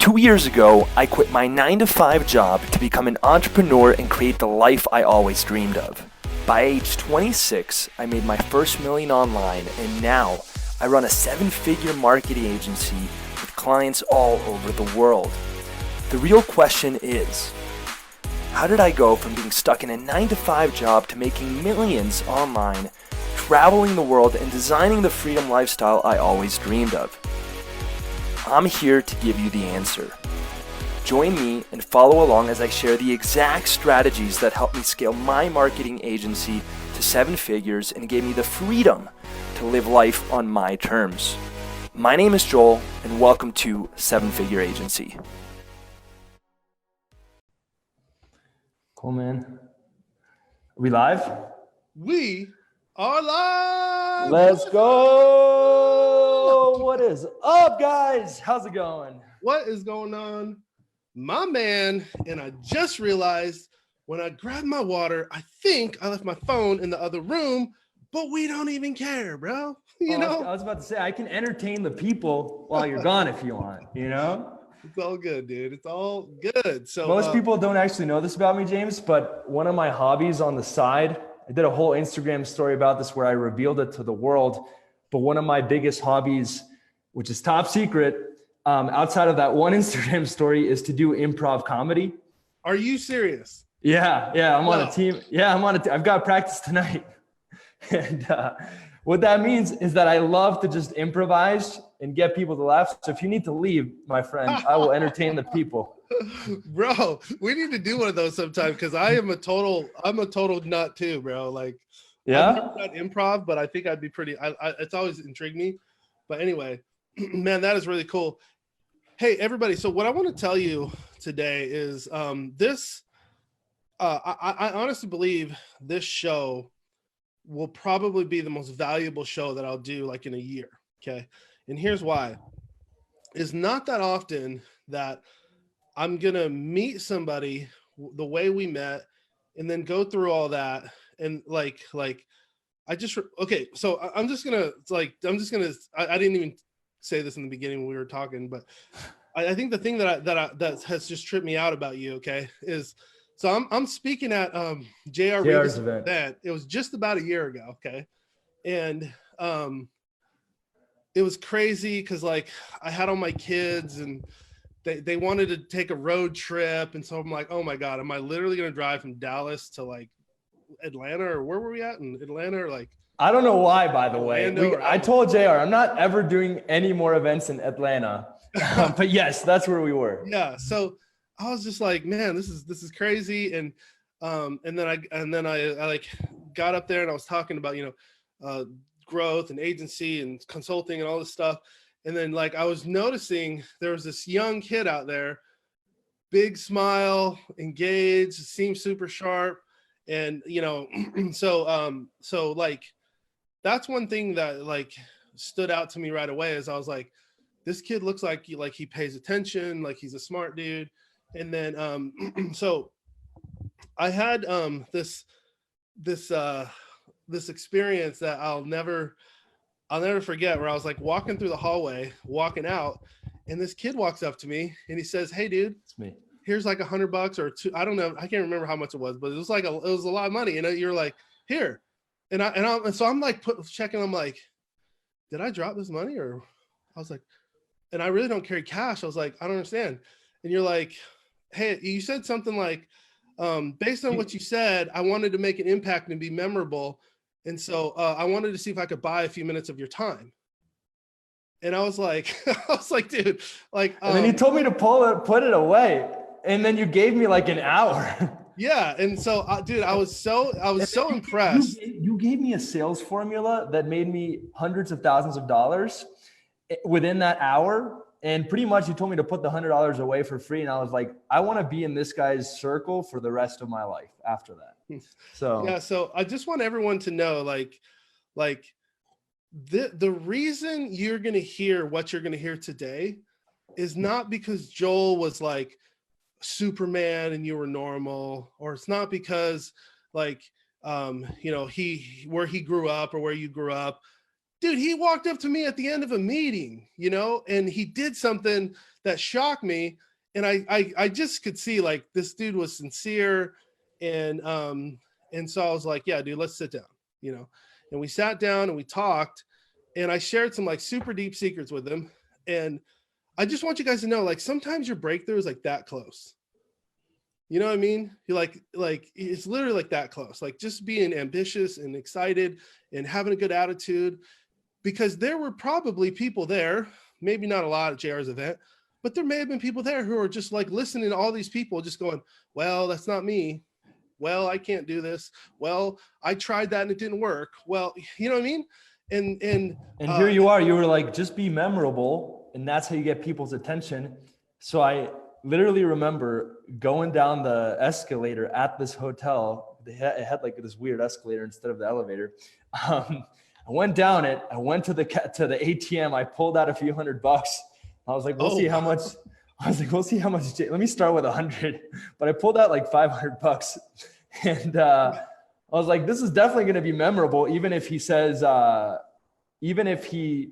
2 years ago, I quit my 9-to-5 job to become an entrepreneur and create the life I always dreamed of. By age 26, I made my first million online, and now I run a 7-figure marketing agency with clients all over the world. The real question is, how did I go from being stuck in a 9-to-5 job to making millions online, traveling the world, and designing the freedom lifestyle I always dreamed of? I'm here to give you the answer. Join me and follow along as I share the exact strategies that helped me scale my marketing agency to 7 figures and gave me the freedom to live life on my terms. My name is Joel, and welcome to 7-Figure Agency. Cool, man. Are we live? We are live. Let's go. What is up, guys? How's it going? What is going on? My man, and I just realized when I grabbed my water, I think I left my phone in the other room, but we don't even care, bro. You know? I was about to say, I can entertain the people while you're gone if you want, you know? It's all good, dude. It's all good. So most people don't actually know this about me, James, but one of my hobbies on the side, I did a whole Instagram story about this where I revealed it to the world. But one of my biggest hobbies, which is top secret, outside of that one Instagram story, is to do improv comedy. Are you serious? Yeah. I'm on a team. Yeah, I've got practice tonight. And what that means is that I love to just improvise and get people to laugh. So if you need to leave, my friend, I will entertain the people. Bro, we need to do one of those sometime because I'm a total nut too, bro. Like, yeah, I've never done improv, but I think I'd be pretty. It's always intrigued me. But anyway, man, that is really cool. Hey, everybody. So what I want to tell you today is this. I honestly believe this show will probably be the most valuable show that I'll do like in a year. Okay. And here's why. It's not that often that I'm going to meet somebody the way we met and then go through all that. And like, okay. So I didn't even say this in the beginning when we were talking, but I think the thing that has just tripped me out about you. Okay. Is, so I'm speaking at JR's event. It was just about a year ago. Okay. And, it was crazy because like I had all my kids and they wanted to take a road trip. And so I'm like, oh my God, am I literally going to drive from Dallas to like Atlanta, or where were we at in Atlanta? Or like, I don't know why, by the way. I told JR, I'm not ever doing any more events in Atlanta, but yes, that's where we were. Yeah. So I was just like, man, this is crazy. And then I like got up there and I was talking about, growth and agency and consulting and all this stuff. And then like I was noticing there was this young kid out there, big smile, engaged, seemed super sharp. And so like that's one thing that like stood out to me right away is I was like, this kid looks like he pays attention, like he's a smart dude. And then so I had this experience that I'll never forget, where I was like walking through the hallway, walking out, and this kid walks up to me and he says, "Hey dude, it's me. Here's like $100 or $2. I don't know. I can't remember how much it was, but it was like it was a lot of money." And you're like, "Here." And so I'm like checking. I'm like, did I drop this money? Or I was like, and I really don't carry cash. I was like, I don't understand. And you're like, "Hey, you said something like, based on what you said, I wanted to make an impact and be memorable. And so I wanted to see if I could buy a few minutes of your time." And I was like, dude, like, and then you told me to put it away. And then you gave me like an hour. Yeah. And so, dude, I was so impressed. You gave me a sales formula that made me hundreds of thousands of dollars within that hour. And pretty much you told me to put the $100 away for free. And I was like, I want to be in this guy's circle for the rest of my life after that. So, yeah. So I just want everyone to know, like the reason you're going to hear what you're going to hear today is not because Joel was like Superman and you were normal, or it's not because like, where he grew up or where you grew up dude, he walked up to me at the end of a meeting, you know, and he did something that shocked me. And I just could see like this dude was sincere. And so I was like, yeah, dude, let's sit down, you know, and we sat down and we talked, and I shared some like super deep secrets with him. And I just want you guys to know, like, sometimes your breakthrough is like that close. You know what I mean? You're like it's literally like that close, like just being ambitious and excited and having a good attitude, because there were probably people there, maybe not a lot at JR's event, but there may have been people there who are just like listening to all these people just going, well, that's not me. Well, I can't do this. Well, I tried that and it didn't work. Well, you know what I mean? And here you are, you were like, just be memorable. And that's how you get people's attention. So I literally remember going down the escalator at this hotel. It had like this weird escalator instead of the elevator. I went down it. I went to the ATM. I pulled out a few $100. I was like, we'll see how much. I was like, we'll see how much. Let me start with 100. But I pulled out like $500, and I was like, this is definitely going to be memorable, even if he says, even if he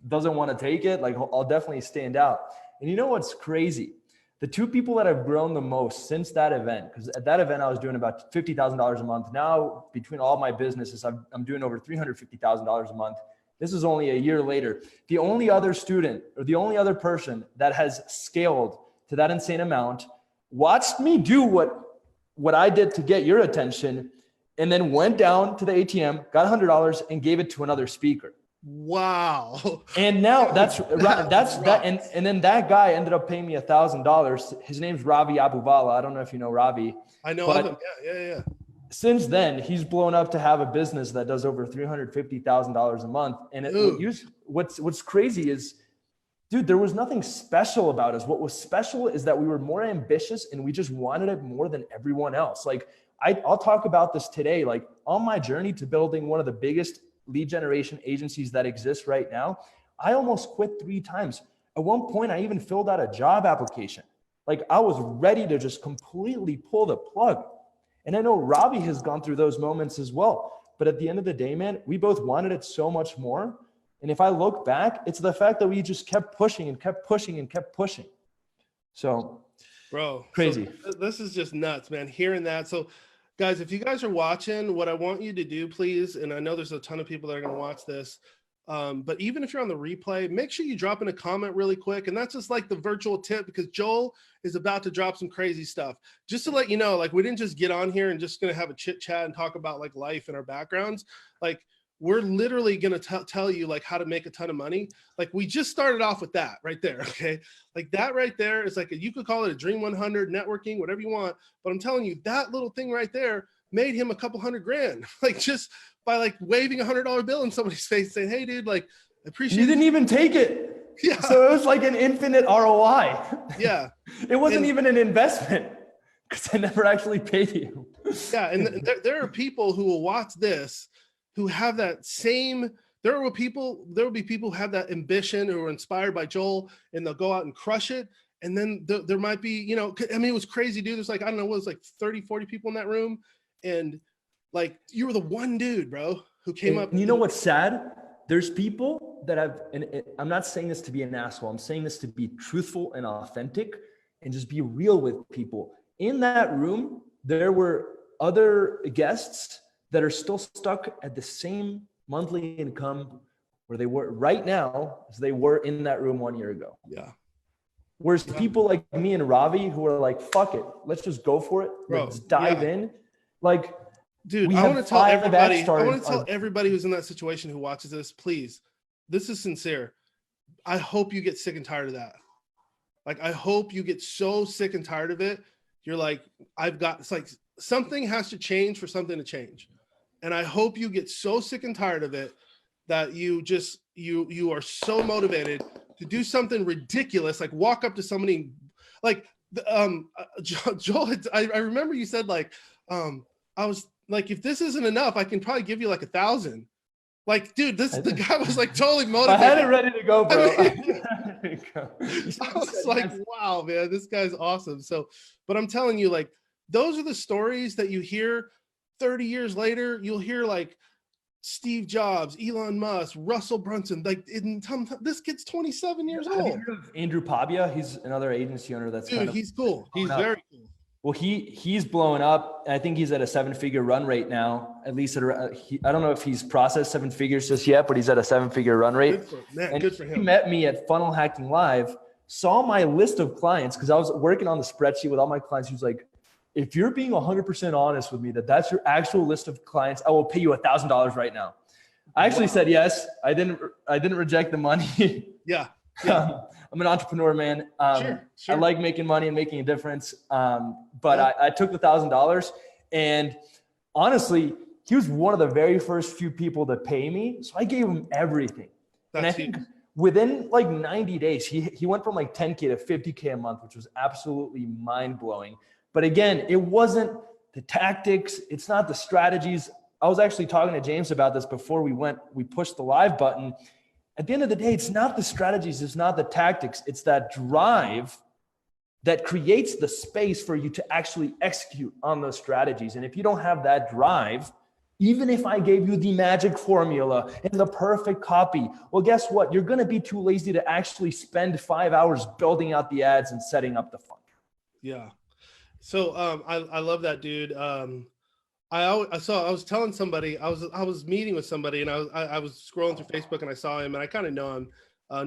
doesn't want to take it. Like, I'll definitely stand out. And you know what's crazy? The two people that have grown the most since that event, because at that event I was doing about $50,000 a month. Now, between all my businesses, I'm doing over $350,000 a month. This is only a year later. The only other student or the only other person that has scaled to that insane amount watched me do what I did to get your attention, and then went down to the ATM, got $100 and gave it to another speaker. Wow. And now that's that. And then that guy ended up paying me $1,000. His name's Ravi Abuvala. I don't know if you know Ravi. I know of him. Yeah. Since then, he's blown up to have a business that does over $350,000 a month. And what's crazy is, dude, there was nothing special about us. What was special is that we were more ambitious and we just wanted it more than everyone else. Like I'll talk about this today. Like on my journey to building one of the biggest lead generation agencies that exists right now, I almost quit 3 times. At one point, I even filled out a job application. Like I was ready to just completely pull the plug. And I know Robbie has gone through those moments as well. But at the end of the day, man, we both wanted it so much more. And if I look back, it's the fact that we just kept pushing and kept pushing and kept pushing. So, bro, crazy. So this is just nuts, man, hearing that. So guys, if you guys are watching, what I want you to do, please, and I know there's a ton of people that are going to watch this, but even if you're on the replay, make sure you drop in a comment really quick. And that's just like the virtual tip, because Joel is about to drop some crazy stuff. Just to let you know, like, we didn't just get on here and just going to have a chit chat and talk about like life and our backgrounds. Like, we're literally going to tell you like how to make a ton of money. Like, we just started off with that right there. Okay. Like that right there is like, you could call it a Dream 100, networking, whatever you want. But I'm telling you, that little thing right there made him a couple $100,000, like just by like waving $100 bill in somebody's face saying, hey dude, like, I appreciate it. You didn't even take it. Yeah. So it was like an infinite ROI. Yeah. It wasn't even an investment because I never actually paid you. Yeah. And there are people who will watch this who have that same, there will be people who have that ambition, who are inspired by Joel, and they'll go out and crush it. And then there might be, you know, I mean, it was crazy, dude. There's like, I don't know, what was like 30, 40 people in that room. And like, you were the one dude, bro, who came up. And you know what's sad? There's people that have, and I'm not saying this to be an asshole. I'm saying this to be truthful and authentic and just be real with people. In that room, there were other guests that are still stuck at the same monthly income where they were right now as they were in that room 1 year ago. Yeah. Whereas people like me and Ravi who are like, fuck it, let's just go for it. Bro, let's dive in. Like, dude, I want to tell everybody who's in that situation who watches this, please, this is sincere. I hope you get sick and tired of that. Like, I hope you get so sick and tired of it. You're like, it's like something has to change for something to change. And I hope you get so sick and tired of it that you are so motivated to do something ridiculous, like walk up to somebody, like Joel, I remember you said like, I was like, if this isn't enough, I can probably give you like 1,000. Like, dude, the guy was like totally motivated. I had it ready to go, bro. I was like, wow, man, this guy's awesome. So, but I'm telling you, like, those are the stories that you hear 30 years later. You'll hear like Steve Jobs, Elon Musk, Russell Brunson. Like, this kid's 27 years old. Have you heard of Andrew Pavia? He's another agency owner that's Dude, he's cool. He's very cool. Well, he's blowing up. I think he's at a 7-figure run rate now. At least I don't know if he's processed 7 figures just yet, but he's at a 7-figure run rate. Good for him. He met me at Funnel Hacking Live, saw my list of clients because I was working on the spreadsheet with all my clients. He was like, if you're being 100% honest with me that's your actual list of clients, I will pay you $1,000 right now. I actually said yes. I didn't reject the money. Yeah. I'm an entrepreneur, man. Sure. I like making money and making a difference. But I took the $1,000, and honestly, he was one of the very first few people to pay me. So I gave him everything. And I think within like 90 days, he went from like 10K to 50K a month, which was absolutely mind blowing. But again, it wasn't the tactics. It's not the strategies. I was actually talking to James about this before we pushed the live button. At the end of the day, it's not the strategies. It's not the tactics. It's that drive that creates the space for you to actually execute on those strategies. And if you don't have that drive, even if I gave you the magic formula and the perfect copy, well, guess what? You're going to be too lazy to actually spend 5 hours building out the ads and setting up the funnel. Yeah. So I love that, dude. I was telling somebody, I was meeting with somebody, and I was scrolling through Facebook, and I saw him, and I kind of know him,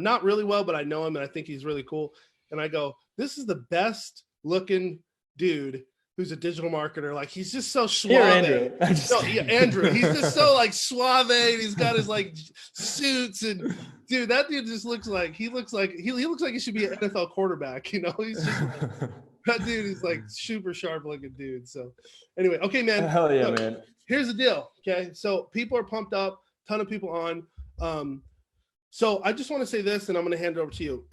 not really well, but I know him, and I think he's really cool. And I go, this is the best looking dude who's a digital marketer. Like, he's just so suave. Here, Andrew. Andrew. He's just so like suave, and he's got his like suits, and dude, that dude just looks like he looks like he should be an NFL quarterback. You know, he's just that dude is like super sharp looking dude. So anyway, okay, man. Hell yeah, man. Here's the deal. Okay. So people are pumped up, ton of people on. So I just want to say this, and I'm going to hand it over to you.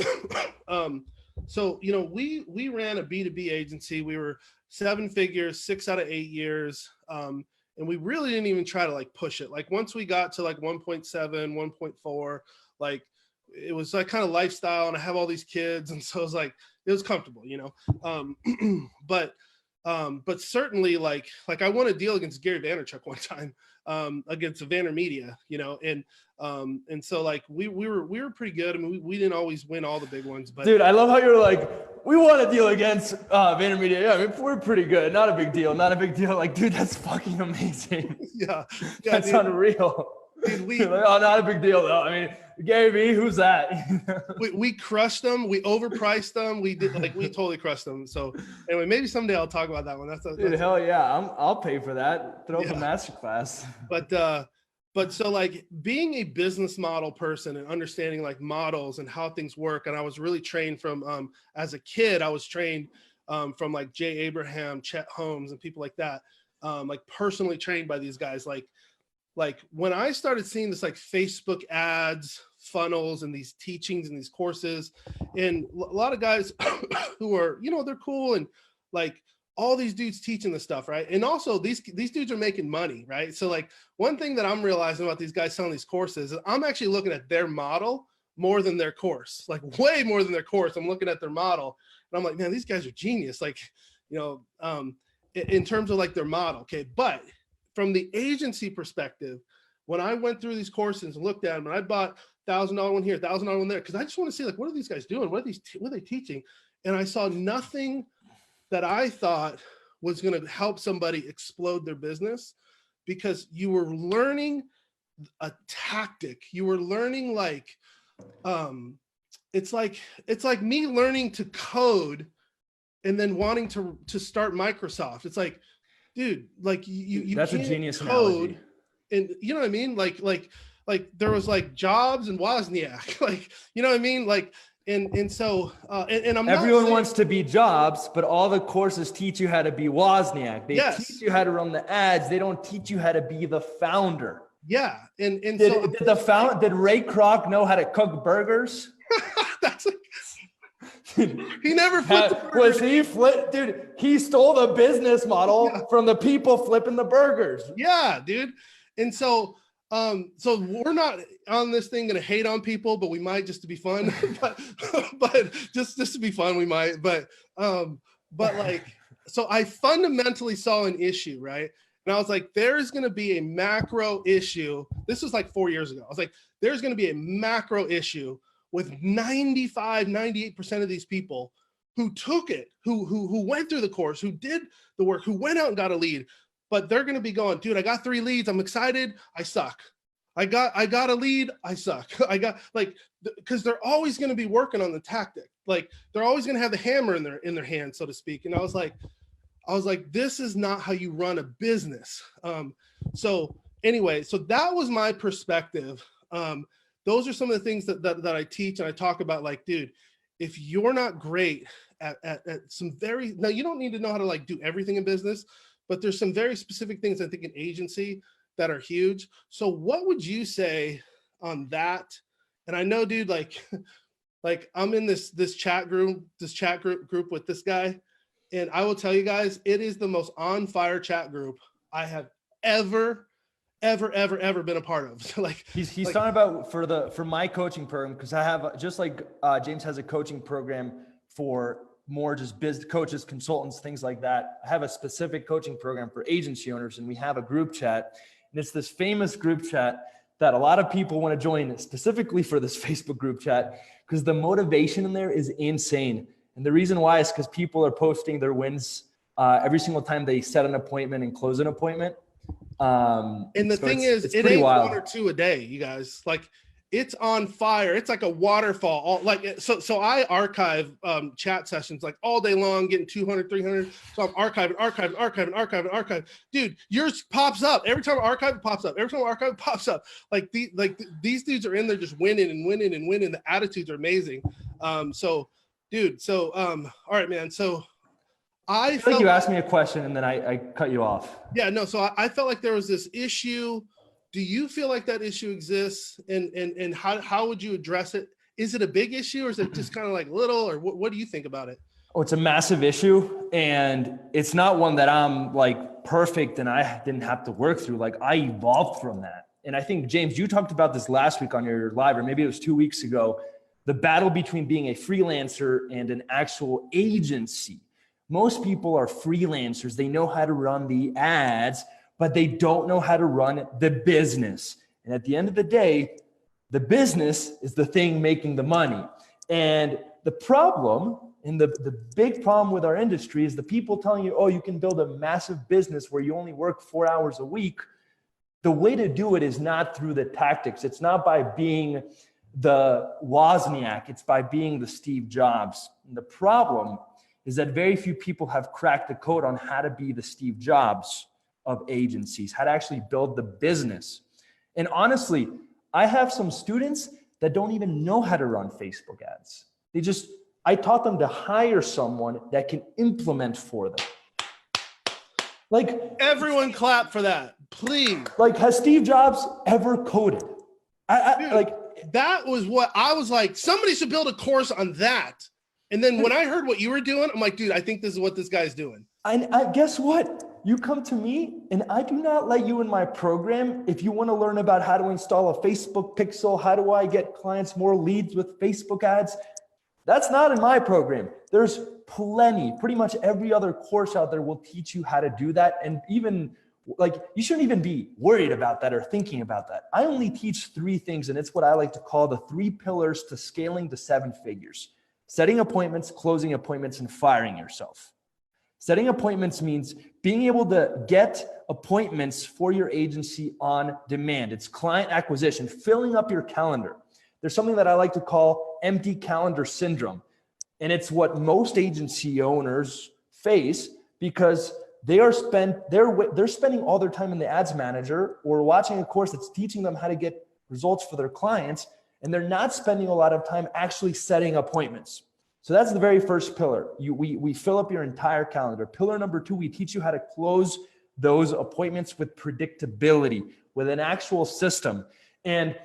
So, you know, we ran a B2B agency. We were 7 figures, 6 out of 8 years. And we really didn't even try to like push it. Like, once we got to like 1.7, 1.4, like, it was like kind of lifestyle, and I have all these kids. And so it was like, it was comfortable, you know? But certainly like I won a deal against Gary Vaynerchuk one time, against VaynerMedia, you know? And so like we were pretty good. I mean, we didn't always win all the big ones, but dude, I love how you're like, we won a deal against VaynerMedia. Yeah, I mean, we're pretty good. Not a big deal. Like, dude, that's fucking amazing. Yeah, that's dude. Unreal. Dude, like, oh, not a big deal though. I mean, Gary V, who's that? we crushed them. We overpriced them. We totally crushed them. So anyway, maybe someday I'll talk about that one. Dude, hell yeah, I'll pay for that. Throw up a masterclass. But so like being a business model person and understanding like models and how things work, and I was really trained from as a kid. I was trained from like Jay Abraham, Chet Holmes, and people like that. Like personally trained by these guys. Like when I started seeing this like Facebook ads, funnels, and these teachings and these courses, and a lot of guys who are, you know, they're cool, and like all these dudes teaching this stuff, right? And also these dudes are making money, right? So like one thing that I'm realizing about these guys selling these courses is I'm actually looking at their model more than their course, like way more than their course. I'm looking at their model, and I'm like, man, these guys are genius. Like, you know, in terms of like their model, okay, but from the agency perspective, when I went through these courses and looked at them, and I bought $1,000 one here, $1,000 one there, because I just want to see like, what are these guys doing? What are they teaching? And I saw nothing that I thought was going to help somebody explode their business, because you were learning a tactic. You were learning like, it's like me learning to code and then wanting to start Microsoft. It's like, dude, like you that's can't a genius code analogy. And you know what I mean? Like there was like Jobs and Wozniak, like, you know what I mean? Like, and so, and I'm everyone not wants to be Jobs, but all the courses teach you how to be Wozniak. They teach you how to run the ads. They don't teach you how to be the founder. Yeah. And did Ray Kroc know how to cook burgers? That's like, he never flipped dude, he stole the business model from the people flipping the burgers. Yeah, dude. And so we're not on this thing going to hate on people, but we might, just to be fun, but just to be fun, we might, but like, so I fundamentally saw an issue, right? And I was like, there's going to be a macro issue. This was like 4 years ago. I was like, there's going to be a macro issue with 95, 98% of these people who took it, who went through the course, who did the work, who went out and got a lead, but they're going to be going, dude, I got 3 leads. I'm excited. I suck. I got a lead. I suck. I got like, because they're always going to be working on the tactic. Like they're always going to have the hammer in their hand, so to speak. And I was like, this is not how you run a business. So anyway, so that was my perspective. Those are some of the things that I teach and I talk about. Like, dude, if you're not great at some very, now you don't need to know how to like do everything in business, but there's some very specific things I think in agency that are huge. So what would you say on that? And I know, dude, like I'm in this chat group with this guy. And I will tell you guys, it is the most on fire chat group I have ever been a part of. So like he's talking about for my coaching program, because I have just like James has a coaching program for more just biz coaches, consultants, things like that. I have a specific coaching program for agency owners, and we have a group chat, and it's this famous group chat that a lot of people want to join specifically for this Facebook group chat, because the motivation in there is insane. And the reason why is because people are posting their wins every single time they set an appointment and close an appointment. And the thing is, it ain't wild. 1 or 2 a day, you guys. Like it's on fire. It's like a waterfall. So I archive chat sessions like all day long, getting 200, 300. So I'm archiving. Dude, yours pops up every time I archive. It pops up every time I archive. It pops up. Like these dudes are in there just winning. The attitudes are amazing. All right, man. So I felt like you asked me a question and then I cut you off. Yeah, no. So I felt like there was this issue. Do you feel like that issue exists? And how would you address it? Is it a big issue or is it just kind of like little, or what do you think about it? Oh, it's a massive issue, and it's not one that I'm like perfect and I didn't have to work through. Like I evolved from that. And I think, James, you talked about this last week on your live, or maybe it was 2 weeks ago, the battle between being a freelancer and an actual agency. Most people are freelancers. They know how to run the ads, but they don't know how to run the business. And at the end of the day, the business is the thing making the money. And the problem, and the big problem with our industry is the people telling you, oh, you can build a massive business where you only work 4 hours a week. The way to do it is not through the tactics. It's not by being the Wozniak. It's by being the Steve Jobs. And the problem is that very few people have cracked the code on how to be the Steve Jobs of agencies, how to actually build the business. And honestly, I have some students that don't even know how to run Facebook ads. I taught them to hire someone that can implement for them. Like everyone clap for that, please. Like, has Steve Jobs ever coded? Dude, that was what I was like, somebody should build a course on that. And then when I heard what you were doing, I'm like, dude, I think this is what this guy's doing. I guess what? You come to me and I do not let you in my program. If you want to learn about how to install a Facebook pixel, how do I get clients more leads with Facebook ads? That's not in my program. There's plenty, pretty much every other course out there will teach you how to do that. And even like, you shouldn't even be worried about that or thinking about that. I only teach 3 things, and it's what I like to call the 3 pillars to scaling to 7 figures. Setting appointments, closing appointments, and firing yourself. Setting appointments means being able to get appointments for your agency on demand. It's client acquisition, filling up your calendar. There's something that I like to call empty calendar syndrome. And it's what most agency owners face because they're spending all their time in the ads manager or watching a course that's teaching them how to get results for their clients. And they're not spending a lot of time actually setting appointments. So that's the very first pillar. We fill up your entire calendar. Pillar number 2, we teach you how to close those appointments with predictability, with an actual system. And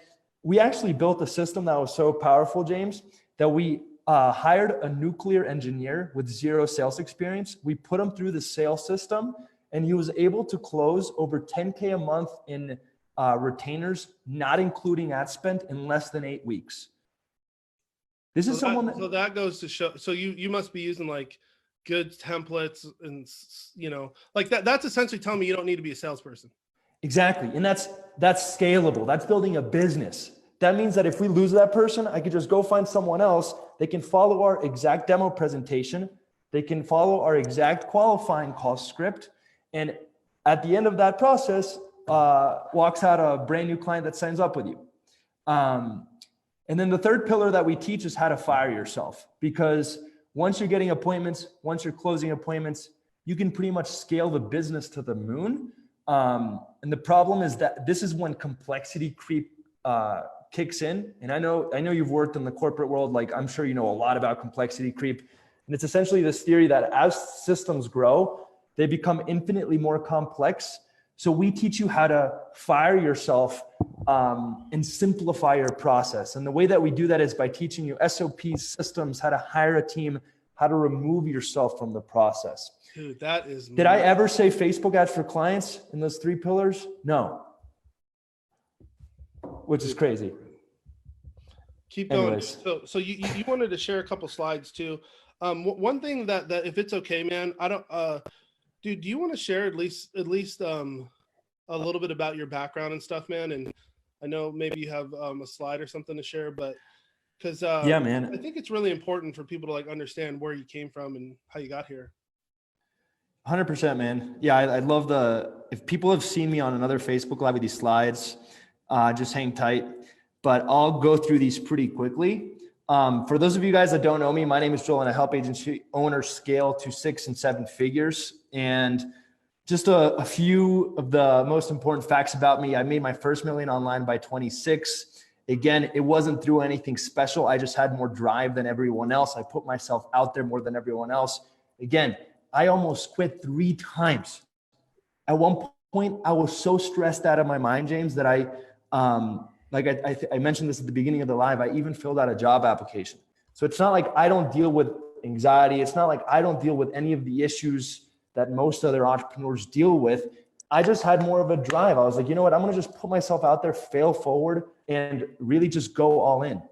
we actually built a system that was so powerful, James, that we hired a nuclear engineer with 0 sales experience. We put him through the sales system, and he was able to close over 10K a month in retainers, not including ad spend, in less than 8 weeks. This is someone so that goes to show. So you must be using like good templates, and like that's essentially telling me you don't need to be a salesperson. Exactly. And that's scalable. That's building a business. That means that if we lose that person, I could just go find someone else. They can follow our exact demo presentation. They can follow our exact qualifying call script. And at the end of that process, walks out a brand new client that signs up with you. And then the third pillar that we teach is how to fire yourself, because once you're getting appointments, once you're closing appointments, you can pretty much scale the business to the moon. And the problem is that this is when complexity creep kicks in. And I know you've worked in the corporate world. Like, I'm sure you know a lot about complexity creep. And it's essentially this theory that as systems grow, they become infinitely more complex. So we teach you how to fire yourself and simplify your process. And the way that we do that is by teaching you SOPs, systems, how to hire a team, how to remove yourself from the process. Dude, that is. Did I ever say Facebook ads for clients in those 3 pillars? No. Which is crazy. Keep going. Anyways. So you wanted to share a couple slides too. One thing that if it's okay, man, I don't. Dude, do you want to share at least a little bit about your background and stuff, man? And I know maybe you have a slide or something to share, but because yeah, man, I think it's really important for people to like understand where you came from and how you got here. 100%, man. Yeah, I love if people have seen me on another Facebook Live with these slides, just hang tight, but I'll go through these pretty quickly. For those of you guys that don't know me, my name is Joel and I help agency owners scale to 6 and 7 figures. And just a few of the most important facts about me. I made my first million online by 26. Again, it wasn't through anything special. I just had more drive than everyone else. I put myself out there more than everyone else. Again, I almost quit 3 times. At one point, I was so stressed out of my mind, James, that I mentioned this at the beginning of the live. I even filled out a job application. So it's not like I don't deal with anxiety. It's not like I don't deal with any of the issues that most other entrepreneurs deal with. I just had more of a drive. I was like, you know what? I'm going to just put myself out there, fail forward, and really just go all in.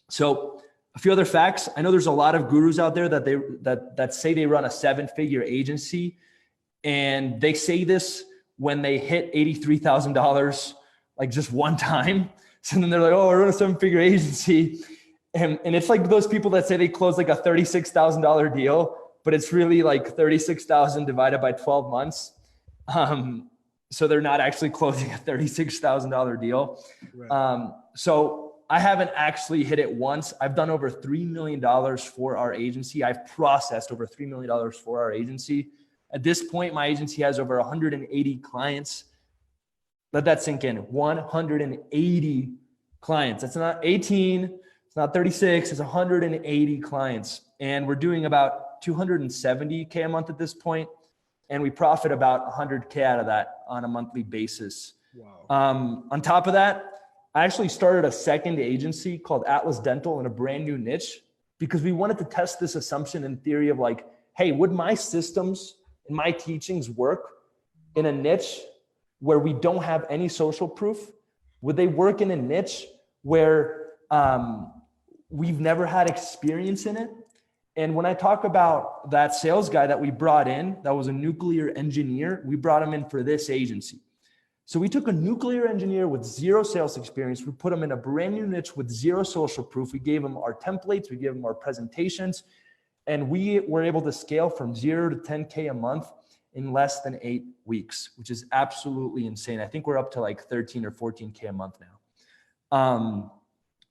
So a few other facts. I know there's a lot of gurus out there that say they run a 7-figure agency, and they say this when they hit $83,000 like just one time. So then they're like, oh, I run a 7-figure agency. And it's like those people that say they close like a $36,000 deal, but it's really like 36,000 divided by 12 months. So they're not actually closing a $36,000 deal. Right. So I haven't actually hit it once. I've done over $3 million for our agency. I've processed over $3 million for our agency. At this point, my agency has over 180 clients. Let that sink in. 180 clients. It's not 18. It's not 36. It's 180 clients. And we're doing about 270K a month at this point. And we profit about 100K out of that on a monthly basis. Wow. On top of that, I actually started a second agency called Atlas Dental in a brand new niche because we wanted to test this assumption in theory of like, hey, would my systems and my teachings work in a niche where we don't have any social proof? Would they work in a niche where we've never had experience in it? And when I talk about that sales guy that we brought in, that was a nuclear engineer, we brought him in for this agency. So we took a nuclear engineer with 0 sales experience. We put him in a brand new niche with 0 social proof. We gave him our templates. We gave him our presentations. And we were able to scale from 0 to 10K a month in less than 8 weeks, which is absolutely insane. I think we're up to like 13 or 14K a month now.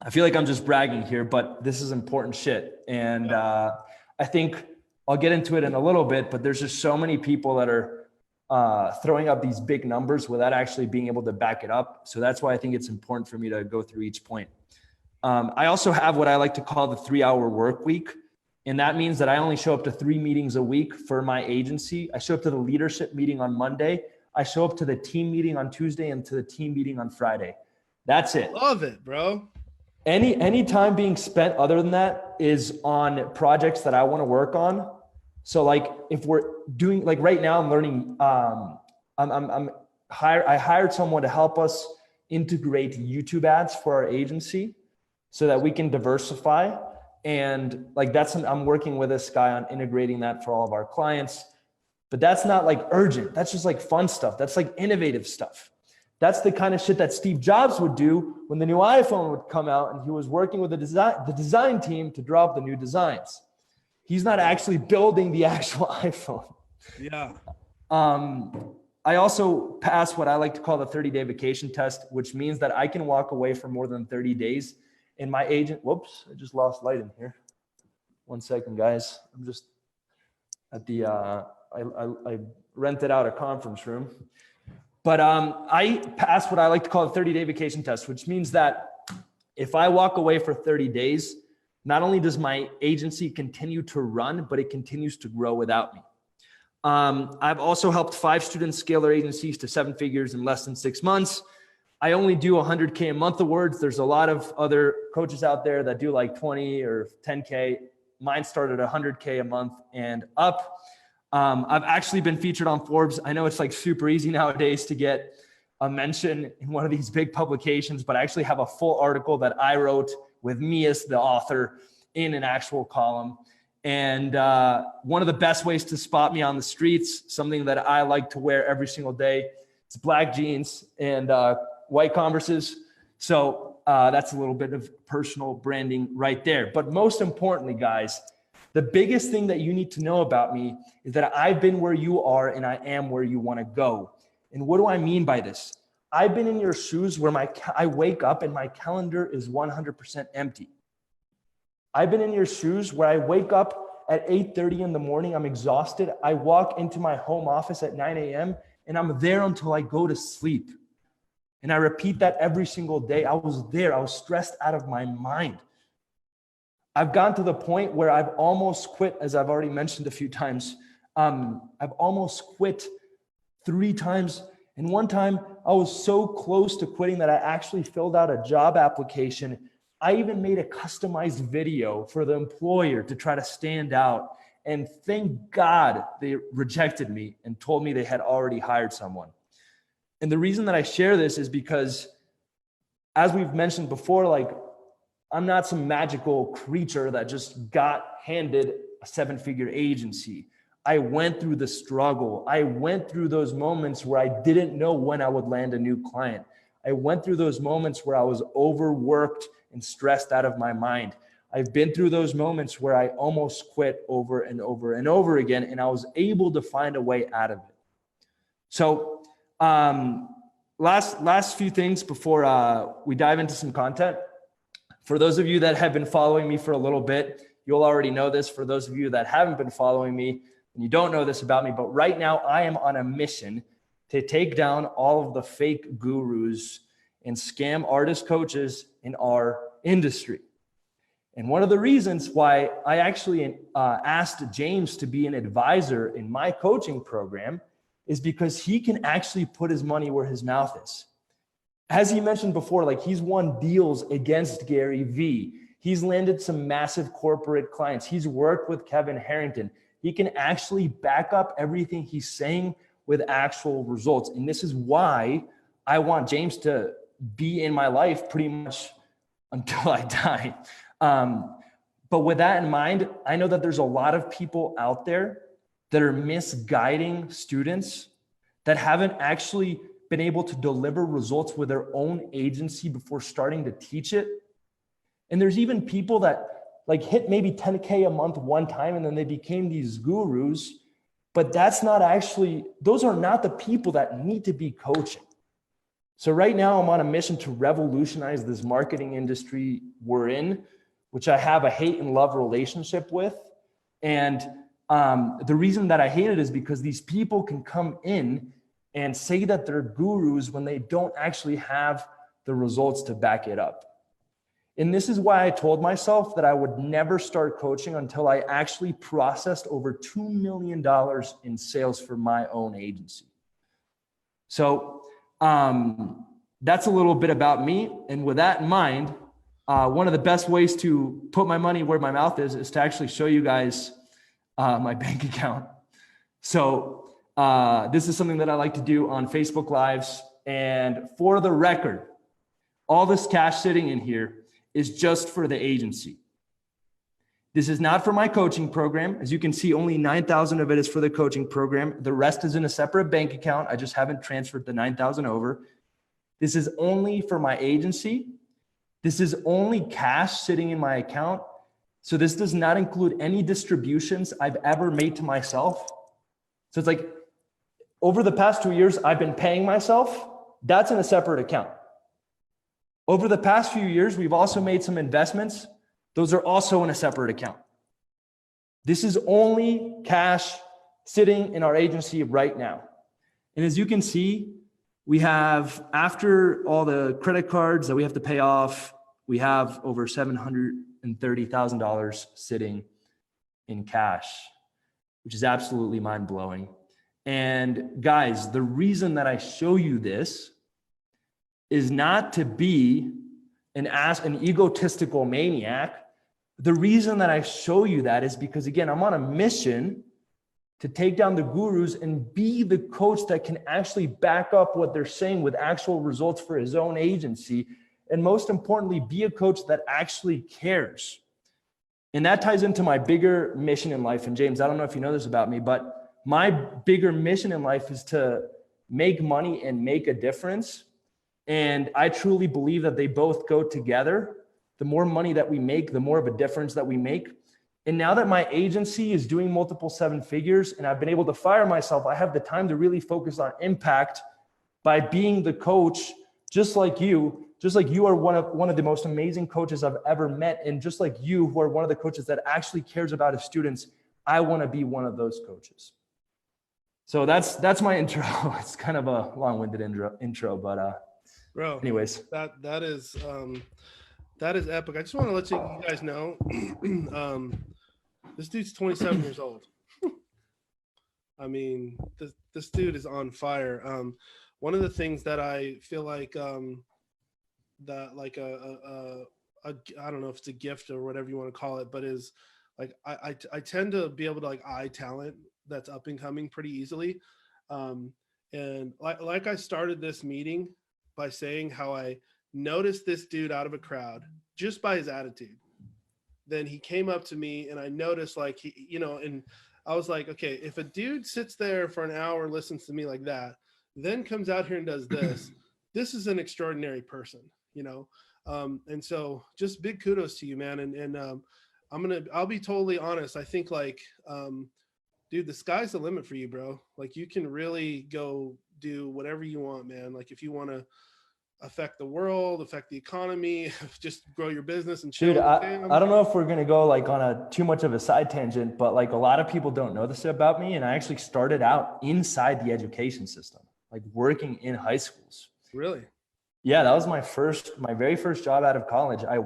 I feel like I'm just bragging here, but this is important shit. And I think I'll get into it in a little bit, but there's just so many people that are throwing up these big numbers without actually being able to back it up. So that's why I think it's important for me to go through each point. I also have what I like to call the 3-hour work week. And that means that I only show up to 3 meetings a week for my agency. I show up to the leadership meeting on Monday. I show up to the team meeting on Tuesday and to the team meeting on Friday. That's it. Love it, bro. Any time being spent other than that is on projects that I want to work on. So like if we're doing, like right now I'm learning, I hired someone to help us integrate YouTube ads for our agency so that we can diversify. And like I'm working with this guy on integrating that for all of our clients. But that's not like urgent. That's just like fun stuff. That's like innovative stuff. That's the kind of shit that Steve Jobs would do when the new iPhone would come out and he was working with the design team to draw up the new designs. He's not actually building the actual iPhone. Yeah. I also passed what I like to call the 30-day vacation test, which means that I can walk away for more than 30 days. And my agent, whoops, I just lost light in here. 1 second, guys. I'm just at the, I rented out a conference room. But I passed what I like to call the 30-day vacation test, which means that if I walk away for 30 days, not only does my agency continue to run, but it continues to grow without me. I've also helped 5 students scale their agencies to 7 figures in less than 6 months. I only do 100K a month awards. There's a lot of other coaches out there that do like 20 or 10K. Mine started 100K a month and up. I've actually been featured on Forbes. I know it's like super easy nowadays to get a mention in one of these big publications, but I actually have a full article that I wrote with me as the author in an actual column. And one of the best ways to spot me on the streets, something that I like to wear every single day, it's black jeans and white Converses. So that's a little bit of personal branding right there. But most importantly, guys, the biggest thing that you need to know about me is that I've been where you are and I am where you want to go. And what do I mean by this? I've been in your shoes where I wake up and my calendar is 100% empty. I've been in your shoes where I wake up at 8:30 in the morning. I'm exhausted. I walk into my home office at 9 a.m. and I'm there until I go to sleep. And I repeat that every single day. I was there. I was stressed out of my mind. I've gotten to the point where I've almost quit, as I've already mentioned a few times. I've almost quit 3 times. And one time I was so close to quitting that I actually filled out a job application. I even made a customized video for the employer to try to stand out. And thank God they rejected me and told me they had already hired someone. And the reason that I share this is because, as we've mentioned before, like, I'm not some magical creature that just got handed a 7-figure agency. I went through the struggle. I went through those moments where I didn't know when I would land a new client. I went through those moments where I was overworked and stressed out of my mind. I've been through those moments where I almost quit over and over and over again, and I was able to find a way out of it. So last few things before we dive into some content. For those of you that have been following me for a little bit, you'll already know this. For those of you that haven't been following me and you don't know this about me, but right now I am on a mission to take down all of the fake gurus and scam artist coaches in our industry. And one of the reasons why I actually asked James to be an advisor in my coaching program is because he can actually put his money where his mouth is. As he mentioned before, like, he's won deals against Gary Vee. He's landed some massive corporate clients. He's worked with Kevin Harrington. He can actually back up everything he's saying with actual results. And this is why I want James to be in my life pretty much until I die. But with that in mind, I know that there's a lot of people out there that are misguiding students that haven't actually been able to deliver results with their own agency before starting to teach it. And there's even people that like hit maybe 10K a month one time and then they became these gurus, but that's not actually, those are not the people that need to be coaching. So right now I'm on a mission to revolutionize this marketing industry we're in, which I have a hate and love relationship with. And the reason that I hate it is because these people can come in and say that they're gurus when they don't actually have the results to back it up. And this is why I told myself that I would never start coaching until I actually processed over $2 million in sales for my own agency. So that's a little bit about me. And with that in mind, one of the best ways to put my money where my mouth is to actually show you guys my bank account. So this is something that I like to do on Facebook Lives. And for the record, all this cash sitting in here is just for the agency. This is not for my coaching program. As you can see, only 9,000 of it is for the coaching program. The rest is in a separate bank account. I just haven't transferred the 9,000 over. This is only for my agency. This is only cash sitting in my account. So this does not include any distributions I've ever made to myself. So it's like over the past 2 years, I've been paying myself. That's in a separate account. Over the past few years, we've also made some investments. Those are also in a separate account. This is only cash sitting in our agency right now. And as you can see, we have, after all the credit cards that we have to pay off, we have over $730,000 sitting in cash, which is absolutely mind-blowing. And guys, the reason that I show you this is not to be an egotistical maniac. The reason that I show you that is because, again, I'm on a mission to take down the gurus and be the coach that can actually back up what they're saying with actual results for his own agency. And most importantly, be a coach that actually cares. And that ties into my bigger mission in life. And James, I don't know if you know this about me, but my bigger mission in life is to make money and make a difference. And I truly believe that they both go together. The more money that we make, the more of a difference that we make. And now that my agency is doing multiple seven figures and I've been able to fire myself, I have the time to really focus on impact by being the coach, just like you are one of the most amazing coaches I've ever met. And just like you, who are one of the coaches that actually cares about his students, I want to be one of those coaches. So that's my intro. It's kind of a long-winded intro, but bro, anyways, that is epic. I just want to let you guys know, this dude's 27 years old. I mean, this dude is on fire. One of the things that I feel like that like I don't know if it's a gift or whatever you want to call it, but is like I tend to be able to like eye talent that's up and coming pretty easily. And like I started this meeting by saying how I noticed this dude out of a crowd just by his attitude. Then he came up to me and I noticed like he, and I was like, okay, if a dude sits there for an hour, listens to me like that, then comes out here and does this, this is an extraordinary person, and so just big kudos to you, man. And I'll be totally honest. I think like, dude, the sky's the limit for you, bro. Like you can really go do whatever you want, man. Like if you want to affect the world, affect the economy, just grow your business and chill. Dude, I don't know if we're going to go like on a too much of a side tangent, but like a lot of people don't know this about me. And I actually started out inside the education system, like working in high schools. Really? Yeah, that was my very first job out of college. I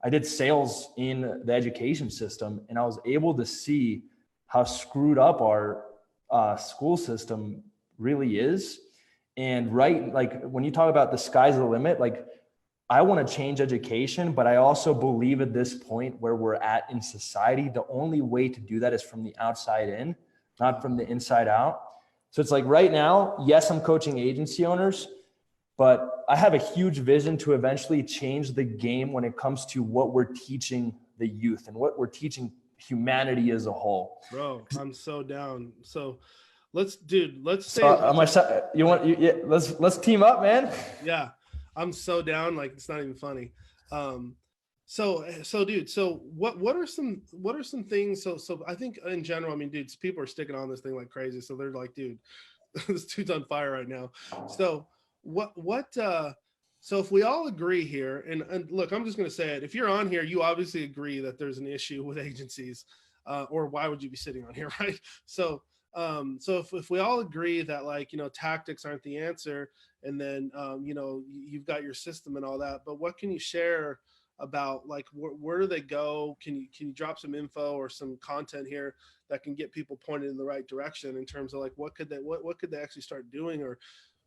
did sales in the education system, and I was able to see how screwed up our school system really is. And like when you talk about the sky's the limit, like I want to change education, but I also believe at this point where we're at in society, the only way to do that is from the outside in, not from the inside out. So it's like right now, yes, I'm coaching agency owners, but I have a huge vision to eventually change the game when it comes to what we're teaching the youth and what we're teaching humanity as a whole. Bro, I'm so down. So let's say let's team up, man. Yeah, I'm so down. Like it's not even funny. So dude, so what are some things? So I think in general, I mean, dudes, people are sticking on this thing like crazy. So they're like, dude, this dude's on fire right now. So so if we all agree here, and look, I'm just going to say it. If you're on here, you obviously agree that there's an issue with agencies, or why would you be sitting on here, right? So if we all agree that like, tactics aren't the answer, and then, you've got your system and all that, but what can you share about like, where do they go? Can you drop some info or some content here that can get people pointed in the right direction in terms of like, what could they actually start doing, or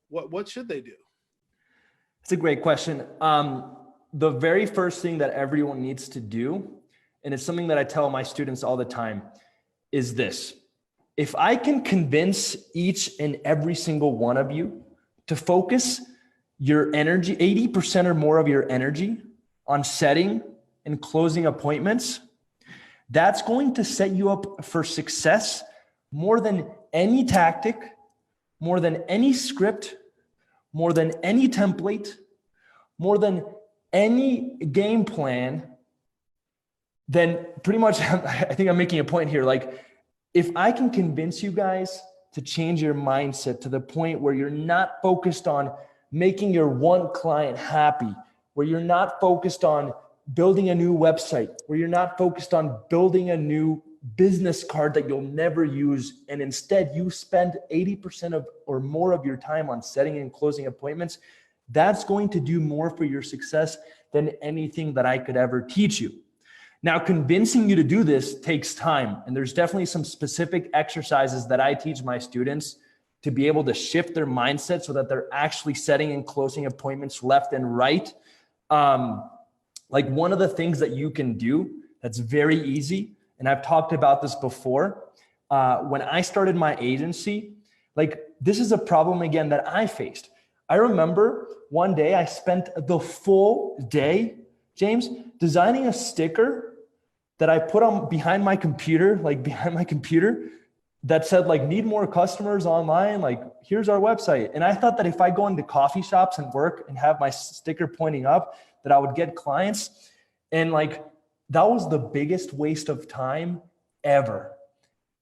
what should they do? It's a great question. The very first thing that everyone needs to do, and it's something that I tell my students all the time, is this. If I can convince each and every single one of you to focus your energy, 80% or more of your energy on setting and closing appointments, that's going to set you up for success more than any tactic, more than any script, more than any template, more than any game plan. Then pretty much, I think I'm making a point here. Like, if I can convince you guys to change your mindset to the point where you're not focused on making your one client happy, where you're not focused on building a new website, where you're not focused on building a new business card that you'll never use, and instead you spend 80% of or more of your time on setting and closing appointments, that's going to do more for your success than anything that I could ever teach you. Now, convincing you to do this takes time, and there's definitely some specific exercises that I teach my students to be able to shift their mindset so that they're actually setting and closing appointments left and right. Like, one of the things that you can do that's very easy, and I've talked about this before, when I started my agency, like, this is a problem again that I faced. I remember one day I spent the full day, James, designing a sticker that I put on behind my computer, that said, like, need more customers online, like, here's our website. And I thought that if I go into coffee shops and work and have my sticker pointing up, that I would get clients. And like, that was the biggest waste of time ever.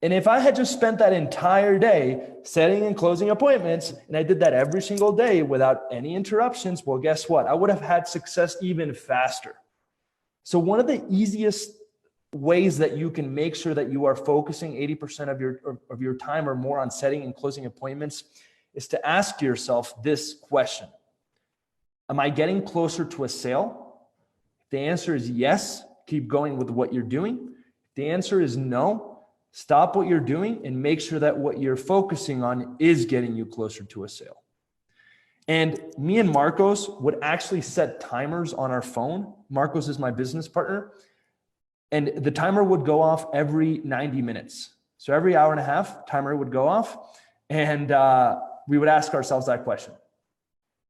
And if I had just spent that entire day setting and closing appointments, and I did that every single day without any interruptions, well, guess what? I would have had success even faster. So one of the easiest ways that you can make sure that you are focusing 80% of your time or more on setting and closing appointments is to ask yourself this question: am I getting closer to a sale? If the answer is yes, keep going with what you're doing. If the answer is no, stop what you're doing and make sure that what you're focusing on is getting you closer to a sale. And me and Marcos would actually set timers on our phone. Marcos is my business partner. And the timer would go off every 90 minutes. So every hour and a half, timer would go off. And we would ask ourselves that question.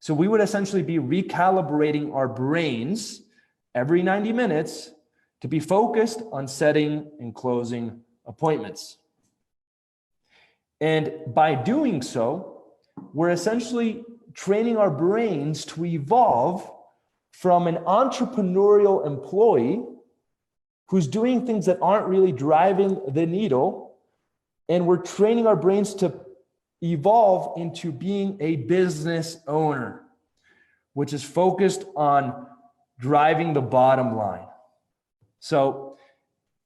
So we would essentially be recalibrating our brains every 90 minutes to be focused on setting and closing appointments. And by doing so, we're essentially training our brains to evolve from an entrepreneurial employee who's doing things that aren't really driving the needle, and we're training our brains to evolve into being a business owner, which is focused on driving the bottom line. So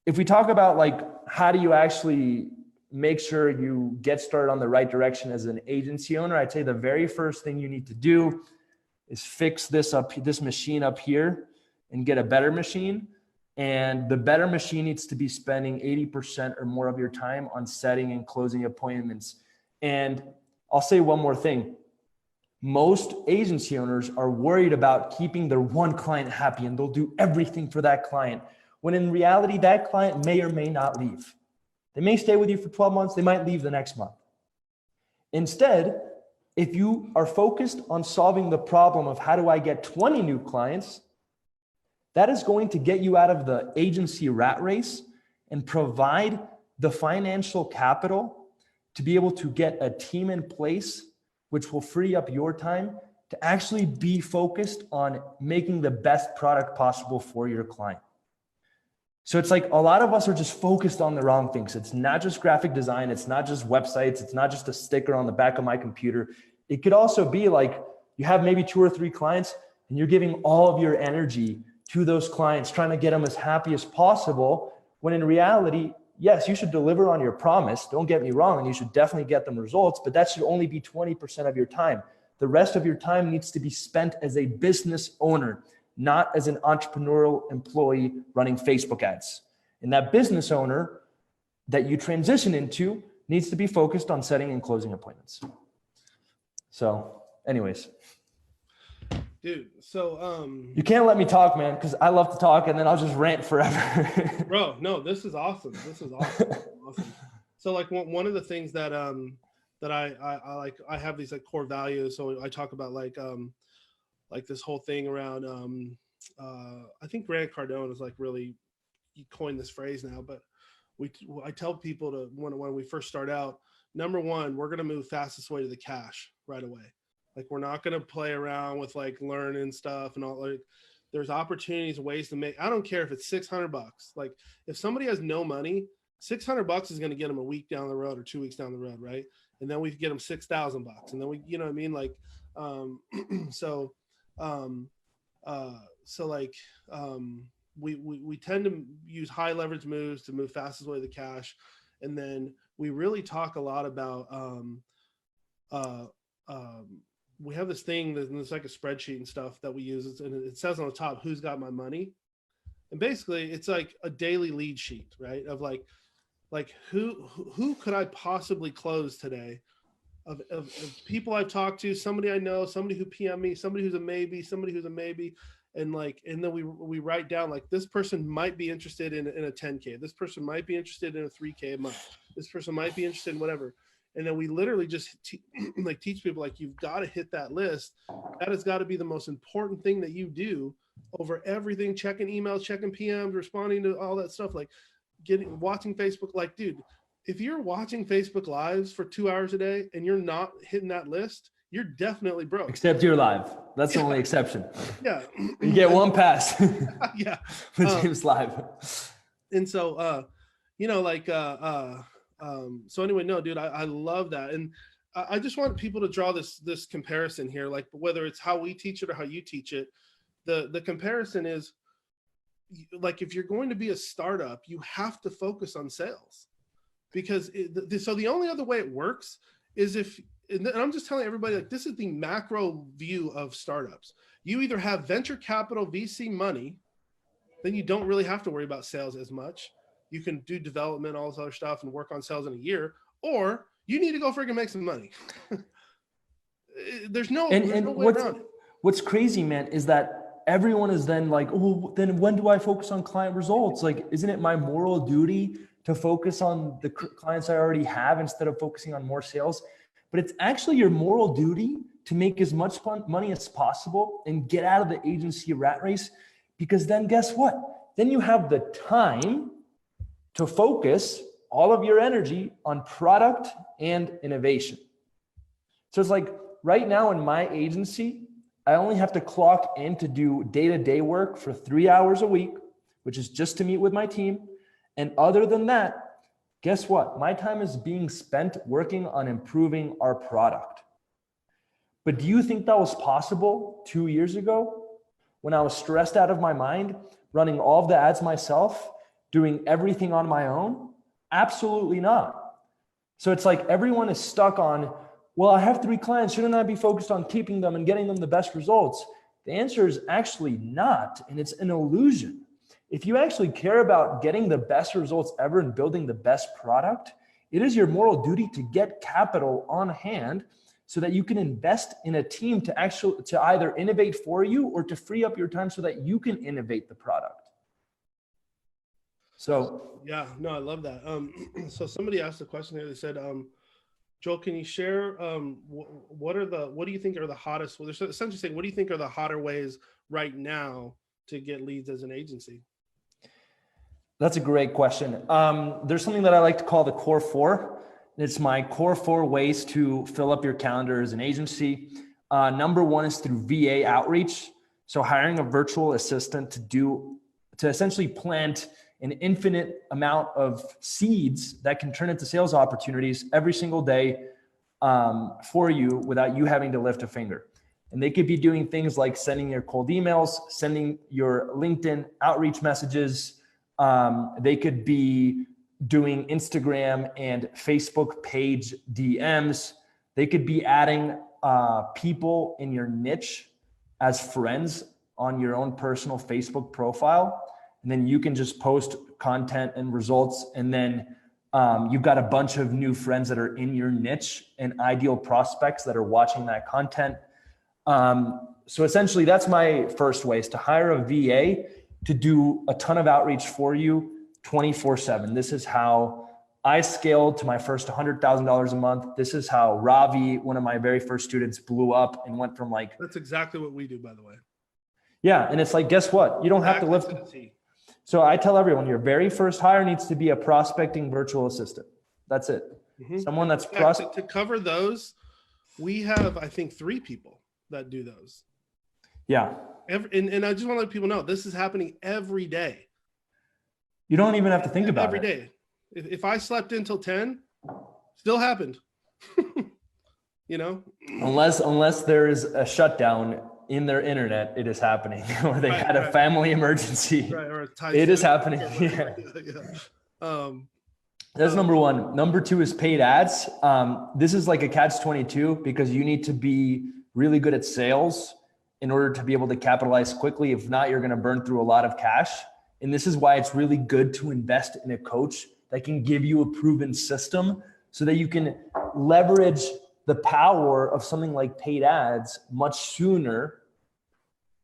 if we talk about, like, how do you actually make sure you get started on the right direction as an agency owner, I'd say the very first thing you need to do is fix this machine up here and get a better machine. And the better machine needs to be spending 80% or more of your time on setting and closing appointments. And I'll say one more thing. Most agency owners are worried about keeping their one client happy, and they'll do everything for that client, when in reality, that client may or may not leave. They may stay with you for 12 months. They might leave the next month. Instead, if you are focused on solving the problem of how do I get 20 new clients, that is going to get you out of the agency rat race and provide the financial capital to be able to get a team in place, which will free up your time to actually be focused on making the best product possible for your client. So it's like a lot of us are just focused on the wrong things. It's not just graphic design. It's not just websites. It's not just a sticker on the back of my computer. It could also be like you have maybe 2 or 3 clients and you're giving all of your energy to those clients, trying to get them as happy as possible, when in reality, yes, you should deliver on your promise. Don't get me wrong, and you should definitely get them results, but that should only be 20% of your time. The rest of your time needs to be spent as a business owner, not as an entrepreneurial employee running Facebook ads. And that business owner that you transition into needs to be focused on setting and closing appointments. So anyways. Dude, so you can't let me talk, man, because I love to talk and then I'll just rant forever. Bro, no, this is awesome. This is awesome. Awesome. So like one of the things that that I like, I have these like core values. So I talk about like this whole thing around I think Grant Cardone is like really, he coined this phrase now, but I tell people to when we first start out, number one, we're going to move fastest way to the cash right away. Like we're not going to play around with like learning stuff and all. Like there's opportunities, ways to make. I don't care if it's $600. Like if somebody has no money, $600 is going to get them a week down the road or 2 weeks down the road, right? And then we get them $6,000, and then we, you know what I mean? Like, we tend to use high leverage moves to move fastest way to the cash, and then we really talk a lot about we have this thing that's like a spreadsheet and stuff that we use, and it says on the top who's got my money, and basically it's like a daily lead sheet, right? Of like who could I possibly close today of people I've talked to, somebody I know, somebody who PM me, somebody who's a maybe, and then we write down like this person might be interested in a 10K, this person might be interested in a 3K a month, this person might be interested in whatever, and then we literally just teach people like you've got to hit that list. That has got to be the most important thing that you do over everything. Checking emails, checking PMs, responding to all that stuff, like watching Facebook. Like, dude, if you're watching Facebook lives for 2 hours a day and you're not hitting that list, you're definitely broke. Except you're live. That's the only exception. Yeah. You get one pass. Yeah. With James live. And so, so anyway, no, dude, I love that. And I just want people to draw this comparison here, like whether it's how we teach it or how you teach it, the comparison is like, if you're going to be a startup, you have to focus on sales, because so the only other way it works is and I'm just telling everybody, like, this is the macro view of startups. You either have venture capital VC money, then you don't really have to worry about sales as much. You can do development, all this other stuff, and work on sales in a year, or you need to go freaking make some money. There's no way around it. What's crazy, man, is that everyone is then like, oh, then when do I focus on client results? Like, isn't it my moral duty to focus on the clients I already have instead of focusing on more sales? But it's actually your moral duty to make as much money as possible and get out of the agency rat race, because then guess what? Then you have the time to focus all of your energy on product and innovation. So it's like right now in my agency, I only have to clock in to do day-to-day work for 3 hours a week, which is just to meet with my team. And other than that, guess what? My time is being spent working on improving our product. But do you think that was possible 2 years ago when I was stressed out of my mind, running all of the ads myself, doing everything on my own? Absolutely not. So it's like everyone is stuck on, well, I have 3 clients. Shouldn't I be focused on keeping them and getting them the best results? The answer is actually not, and it's an illusion. If you actually care about getting the best results ever and building the best product, it is your moral duty to get capital on hand so that you can invest in a team to either innovate for you or to free up your time so that you can innovate the product. So yeah, no, I love that. So somebody asked a question here. They said, Joel, can you share what do you think are the hottest? Well, they're essentially saying, what do you think are the hotter ways right now to get leads as an agency? That's a great question. There's something that I like to call the core 4. It's my core 4 ways to fill up your calendar as an agency. Number 1 is through VA outreach. So hiring a virtual assistant to essentially plant an infinite amount of seeds that can turn into sales opportunities every single day for you without you having to lift a finger. And they could be doing things like sending your cold emails, sending your LinkedIn outreach messages. They could be doing Instagram and Facebook page DMs. They could be adding people in your niche as friends on your own personal Facebook profile. And then you can just post content and results. And then you've got a bunch of new friends that are in your niche and ideal prospects that are watching that content. So essentially that's my first way, is to hire a VA to do a ton of outreach for you 24/7. This is how I scaled to my first $100,000 a month. This is how Ravi, one of my very first students, blew up and went from like... That's exactly what we do, by the way. Yeah. And it's like, guess what? You don't have to lift. So I tell everyone your very first hire needs to be a prospecting virtual assistant. That's it. Mm-hmm. Someone that's to cover those. We have, I think, 3 people that do those. Yeah. And I just want to let people know this is happening every day. You don't even have to think about every it. Day. If I slept until 10, still happened. You know, unless there is a shutdown in their internet, it is happening, or they had a family emergency. Right, or it is happening. Yeah. That's number one. Number 2 is paid ads. This is like a catch-22 because you need to be really good at sales in order to be able to capitalize quickly. If not, you're going to burn through a lot of cash. And this is why it's really good to invest in a coach that can give you a proven system so that you can leverage the power of something like paid ads much sooner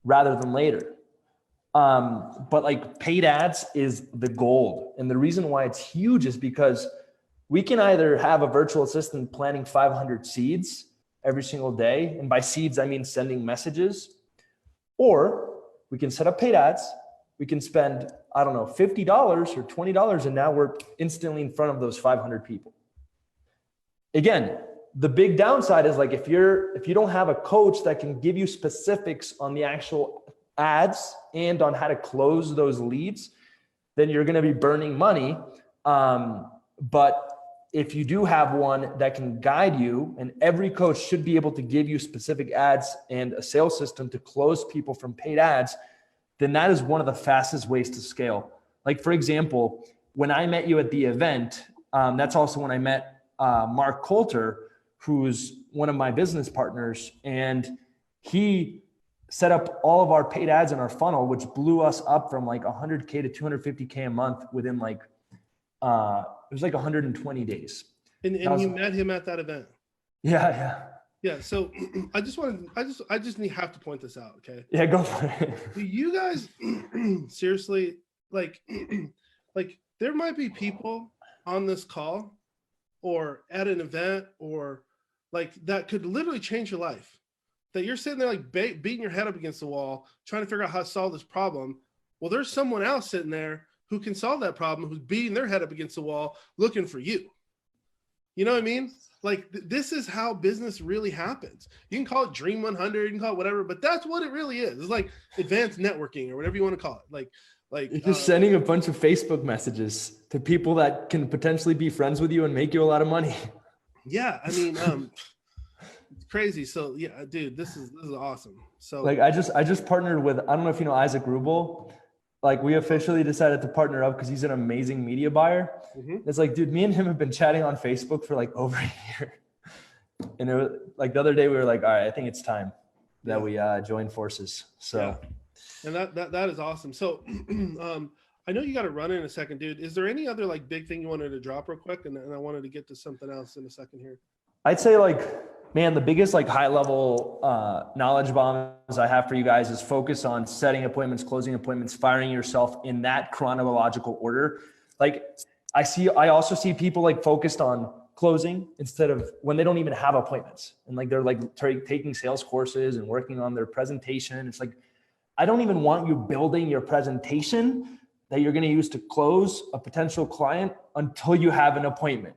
rather than later. But like paid ads is the gold. And the reason why it's huge is because we can either have a virtual assistant planting 500 seeds every single day. And by seeds, I mean sending messages, or we can set up paid ads. We can spend, I don't know, $50 or $20. And now we're instantly in front of those 500 people. Again, the big downside is like, if you don't have a coach that can give you specifics on the actual ads and on how to close those leads, then you're going to be burning money. But if you do have one that can guide you, and every coach should be able to give you specific ads and a sales system to close people from paid ads, then that is one of the fastest ways to scale. Like, for example, when I met you at the event, that's also when I met Mark Coulter, who's one of my business partners, and he set up all of our paid ads in our funnel, which blew us up from like 100K to 250K a month within like, it was like 120 days. And you met him at that event. Yeah. So I just have to point this out. Okay. Yeah, go for it. Do you guys seriously, like there might be people on this call or at an event or like that could literally change your life, that you're sitting there like beating your head up against the wall, trying to figure out how to solve this problem. Well, there's someone else sitting there who can solve that problem, who's beating their head up against the wall, looking for you. You know what I mean? Like this is how business really happens. You can call it Dream 100, you can call it whatever, but that's what it really is. It's like advanced networking or whatever you want to call it. Like you're just sending a bunch of Facebook messages to people that can potentially be friends with you and make you a lot of money. Yeah, I mean, it's crazy. So yeah, dude, this is awesome. So like I just partnered with, I don't know if you know Isaac Rubel. Like we officially decided to partner up because he's an amazing media buyer. Mm-hmm. It's like, dude, me and him have been chatting on Facebook for like over a year. And it was like the other day we were like, all right, I think it's time that we join forces. So, and that is awesome. So, I know you got to run in a second, dude. Is there any other like big thing you wanted to drop real quick? And I wanted to get to something else in a second here. I'd say like, man, the biggest like high level knowledge bombs I have for you guys is focus on setting appointments, closing appointments, firing yourself in that chronological order. Like I also see people like focused on closing instead of when they don't even have appointments. And like, they're like taking sales courses and working on their presentation. It's like, I don't even want you building your presentation that you're going to use to close a potential client until you have an appointment.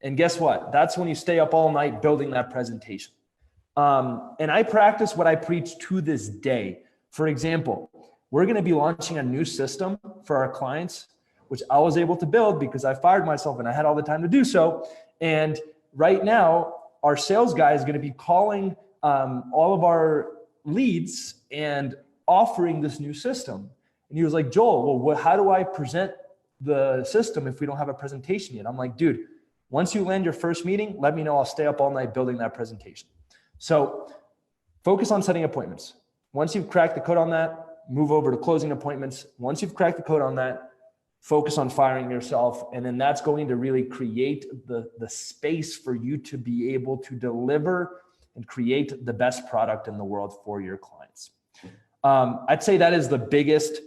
And guess what? That's when you stay up all night building that presentation. And I practice what I preach to this day. For example, we're going to be launching a new system for our clients, which I was able to build because I fired myself and I had all the time to do so. And right now, our sales guy is going to be calling all of our leads and offering this new system. And he was like, Joel, well, how do I present the system if we don't have a presentation yet? I'm like, dude, once you land your first meeting, let me know. I'll stay up all night building that presentation. So focus on setting appointments. Once you've cracked the code on that, move over to closing appointments. Once you've cracked the code on that, focus on firing yourself. And then that's going to really create the space for you to be able to deliver and create the best product in the world for your clients. I'd say that is the biggest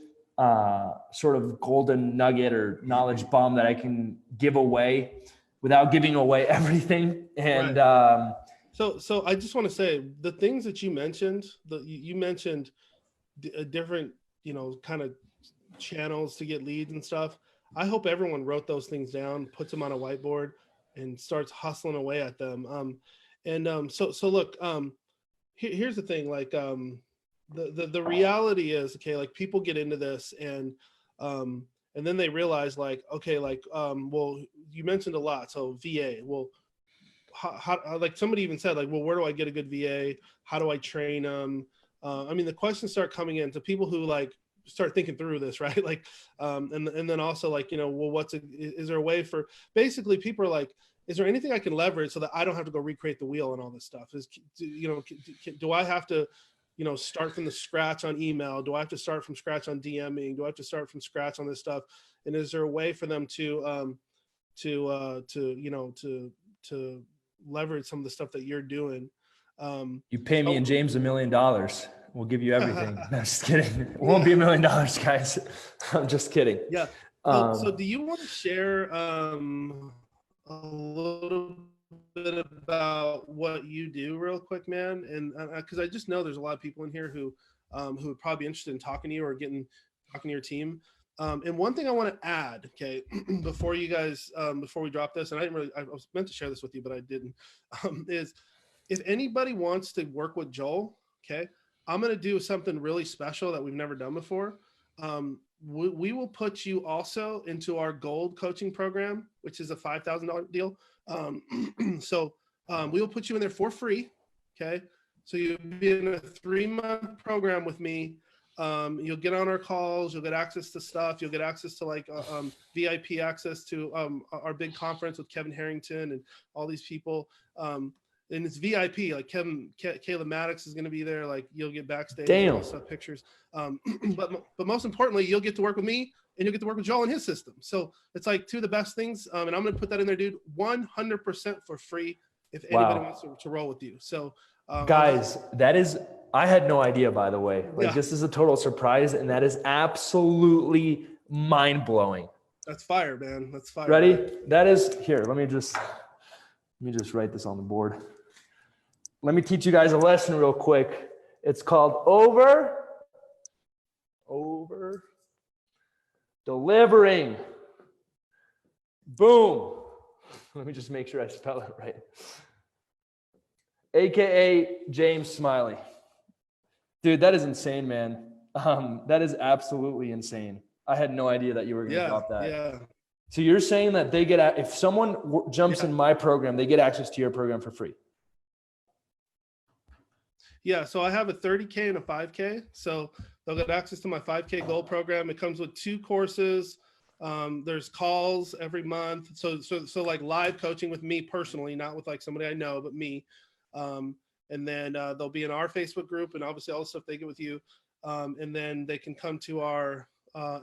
sort of golden nugget or knowledge bomb that I can give away without giving away everything. And so I just want to say the things that you mentioned, you mentioned different, kind of channels to get leads and stuff. I hope everyone wrote those things down, puts them on a whiteboard, and starts hustling away at them. So look, here's the thing, like, the reality is, okay, like people get into this and then they realize like, okay, like, well, you mentioned a lot. So VA, well, how like somebody even said like, well, where do I get a good VA? How do I train them? I mean, the questions start coming in to people who like start thinking through this, right? Like, and then also like, well, is there a way for, basically people are like, is there anything I can leverage so that I don't have to go recreate the wheel and all this stuff? Do I have to, start from the scratch on email? Do I have to start from scratch on DMing? Do I have to start from scratch on this stuff? And is there a way for them to leverage some of the stuff that you're doing? You pay me and James $1 million. We'll give you everything. No, just kidding. It won't be $1 million, guys. I'm just kidding. Yeah. So do you want to share a little bit about what you do real quick, man? And because I just know there's a lot of people in here who would probably be interested in talking to you or talking to your team. And one thing I want to add, okay, before we drop this, and I was meant to share this with you, but I didn't, is if anybody wants to work with Joel, okay, I'm going to do something really special that we've never done before. We will put you also into our gold coaching program, which is a $5,000 deal. So we will put you in there for free. Okay. So you'll be in a 3-month program with me. You'll get on our calls, you'll get access to stuff. You'll get access to like VIP access to our big conference with Kevin Harrington and all these people. And it's VIP, like Caleb Maddox is going to be there. Like you'll get backstage and all stuff, pictures. But most importantly, you'll get to work with me and you'll get to work with Joel and his system. So it's like two of the best things. And I'm going to put that in there, dude, 100% for free. If anybody wants to roll with you. So guys, I had no idea, by the way, like this is a total surprise. And that is absolutely mind blowing. That's fire, man. That's fire. Ready? Man. That is here. Let me just write this on the board. Let me teach you guys a lesson real quick. It's called over delivering. Boom. Let me just make sure I spell it right. AKA James Smiley. Dude, that is insane, man. That is absolutely insane. I had no idea that you were going to drop that. Yeah. So you're saying that they get, if someone jumps in my program, they get access to your program for free? Yeah. So I have a 30K and a 5K. So they'll get access to my 5K gold program. It comes with 2 courses. There's calls every month. So like live coaching with me personally, not with like somebody I know, but me. And then they'll be in our Facebook group and obviously all the stuff they get with you. And then they can come to our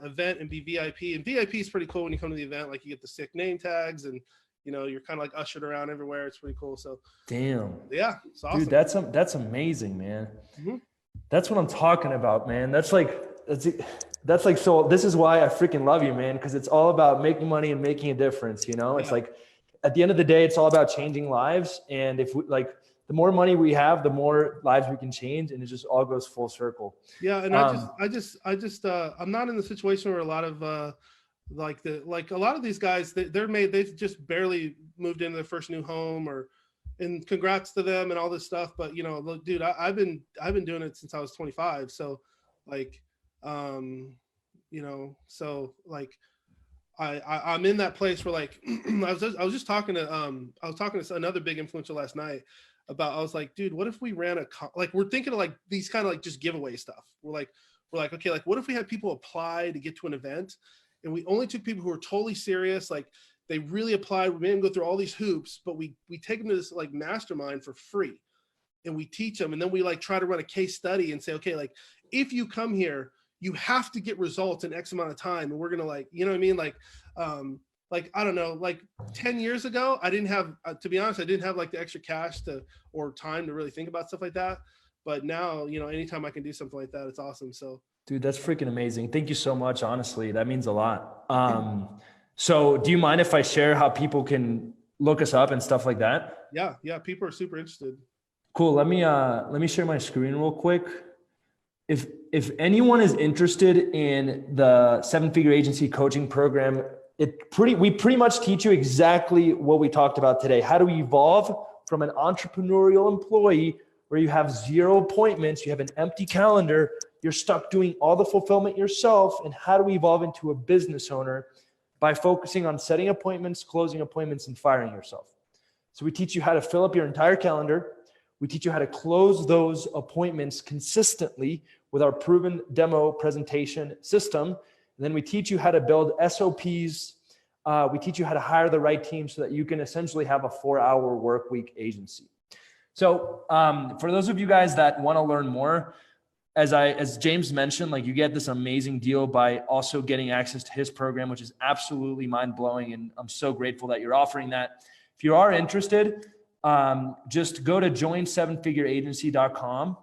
event and be VIP. And VIP is pretty cool when you come to the event. Like you get the sick name tags and you're kind of like ushered around everywhere. It's pretty cool. So damn. Yeah. It's awesome. Dude, that's amazing, man. Mm-hmm. That's what I'm talking about, man. That's like, so this is why I freaking love you, man. Cause it's all about making money and making a difference. It's like at the end of the day, it's all about changing lives. And if we like, the more money we have, the more lives we can change, and it just all goes full circle. Yeah, and I just I'm not in the situation where a lot of a lot of these guys they've just barely moved into their first new home, and congrats to them and all this stuff. But look, dude, I've been doing it since I was 25, so like, so like. I'm in that place where like I was just talking to another big influencer last night about, I was like, dude, what if we ran we're thinking of like these kind of like just giveaway stuff. We're like, okay, like what if we had people apply to get to an event and we only took people who were totally serious, like they really applied, we made them go through all these hoops, but we take them to this like mastermind for free and we teach them. And then we like try to run a case study and say, okay, like if you come here, you have to get results in X amount of time. And we're going to like, you know what I mean? Like, I don't know, like 10 years ago, I didn't have, to be honest, I didn't have like the extra cash or time to really think about stuff like that. But now, anytime I can do something like that, it's awesome. So, dude, that's freaking amazing. Thank you so much. Honestly, that means a lot. So do you mind if I share how people can look us up and stuff like that? Yeah. People are super interested. Cool. Let me share my screen real quick. If anyone is interested in the 7-figure agency coaching program, we pretty much teach you exactly what we talked about today. How to evolve from an entrepreneurial employee where you have 0 appointments, you have an empty calendar, you're stuck doing all the fulfillment yourself, and how to evolve into a business owner by focusing on setting appointments, closing appointments, and firing yourself. So we teach you how to fill up your entire calendar. We teach you how to close those appointments consistently with our proven demo presentation system. And then we teach you how to build SOPs. We teach you how to hire the right team so that you can essentially have a 4-hour work week agency. So for those of you guys that want to learn more, as James mentioned, like, you get this amazing deal by also getting access to his program, which is absolutely mind-blowing. And I'm so grateful that you're offering that. If you are interested, just go to join7figureagency.com.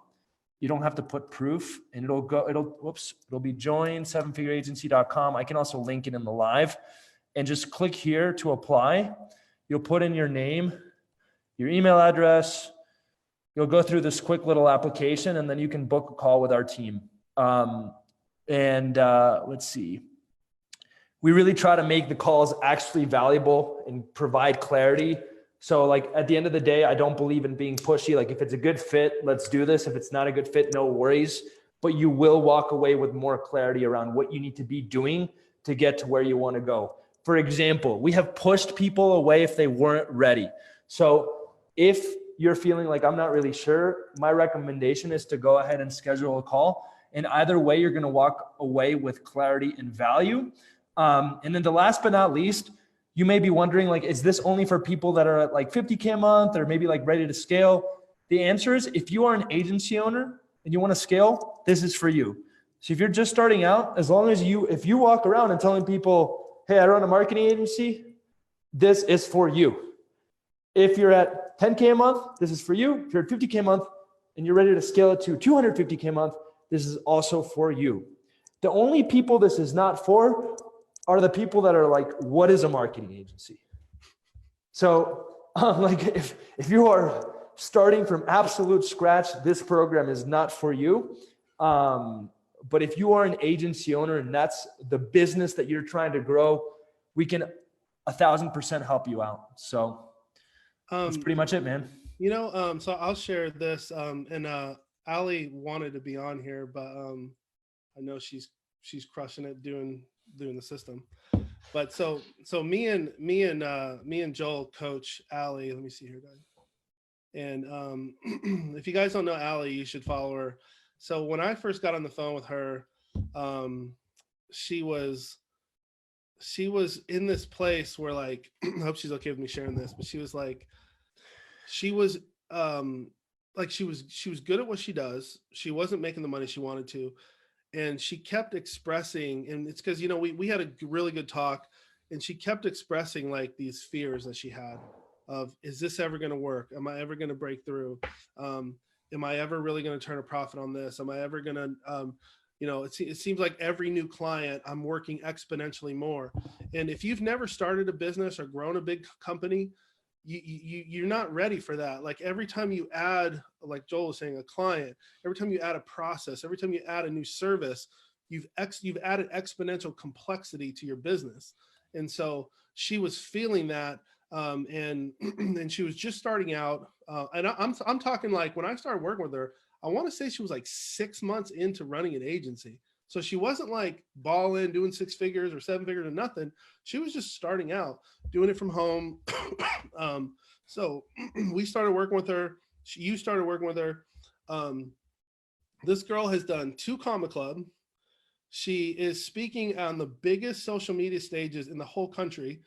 You don't have to put proof, and it'll be join7figureagency.com. I can also link it in the live, and just click here to apply. You'll put in your name, your email address. You'll go through this quick little application, and then you can book a call with our team. Let's see. We really try to make the calls actually valuable and provide clarity. So like, at the end of the day, I don't believe in being pushy. Like, if it's a good fit, let's do this. If it's not a good fit, no worries. But you will walk away with more clarity around what you need to be doing to get to where you want to go. For example, we have pushed people away if they weren't ready. So if you're feeling like, I'm not really sure, my recommendation is to go ahead and schedule a call. And either way, you're going to walk away with clarity and value. And then the last but not least, you may be wondering, like, is this only for people that are at like 50K a month or maybe like ready to scale? The answer is, if you are an agency owner and you want to scale, this is for you. So if you're just starting out, as long as if you walk around and telling people, hey, I run a marketing agency, this is for you. If you're at 10K a month, this is for you. If you're at 50K a month and you're ready to scale it to 250K a month, this is also for you. The only people this is not for are the people that are like, what is a marketing agency? So like, if you are starting from absolute scratch, this program is not for you. But if you are an agency owner and that's the business that you're trying to grow, we can 1,000% help you out. So that's pretty much it, man. So I'll share this. And Allie wanted to be on here, but I know she's crushing it doing the system. But so me and Joel coach Allie. Let me see here, guys. And if you guys don't know Allie, you should follow her. So when I first got on the phone with her, she was in this place where, like, I hope she's okay with me sharing this, but she was good at what she does. She wasn't making the money she wanted to. And she kept expressing, and it's because, we had a really good talk, and she kept expressing like these fears that she had of, is this ever going to work? Am I ever going to break through? Am I ever really going to turn a profit on this? Am I ever going to, it seems like every new client, I'm working exponentially more. And if you've never started a business or grown a big company, you're not ready for that. Like, every time you add, like Joel was saying, a client, every time you add a process, every time you add a new service, you've added exponential complexity to your business. And so she was feeling that, and she was just starting out. And I'm talking, like, when I started working with her, I want to say she was like 6 months into running an agency. So she wasn't like balling, doing 6 figures or 7 figures or nothing. She was just starting out, doing it from home. So we started working with her. You started working with her. This girl has done 2 Comma Club. She is speaking on the biggest social media stages in the whole country.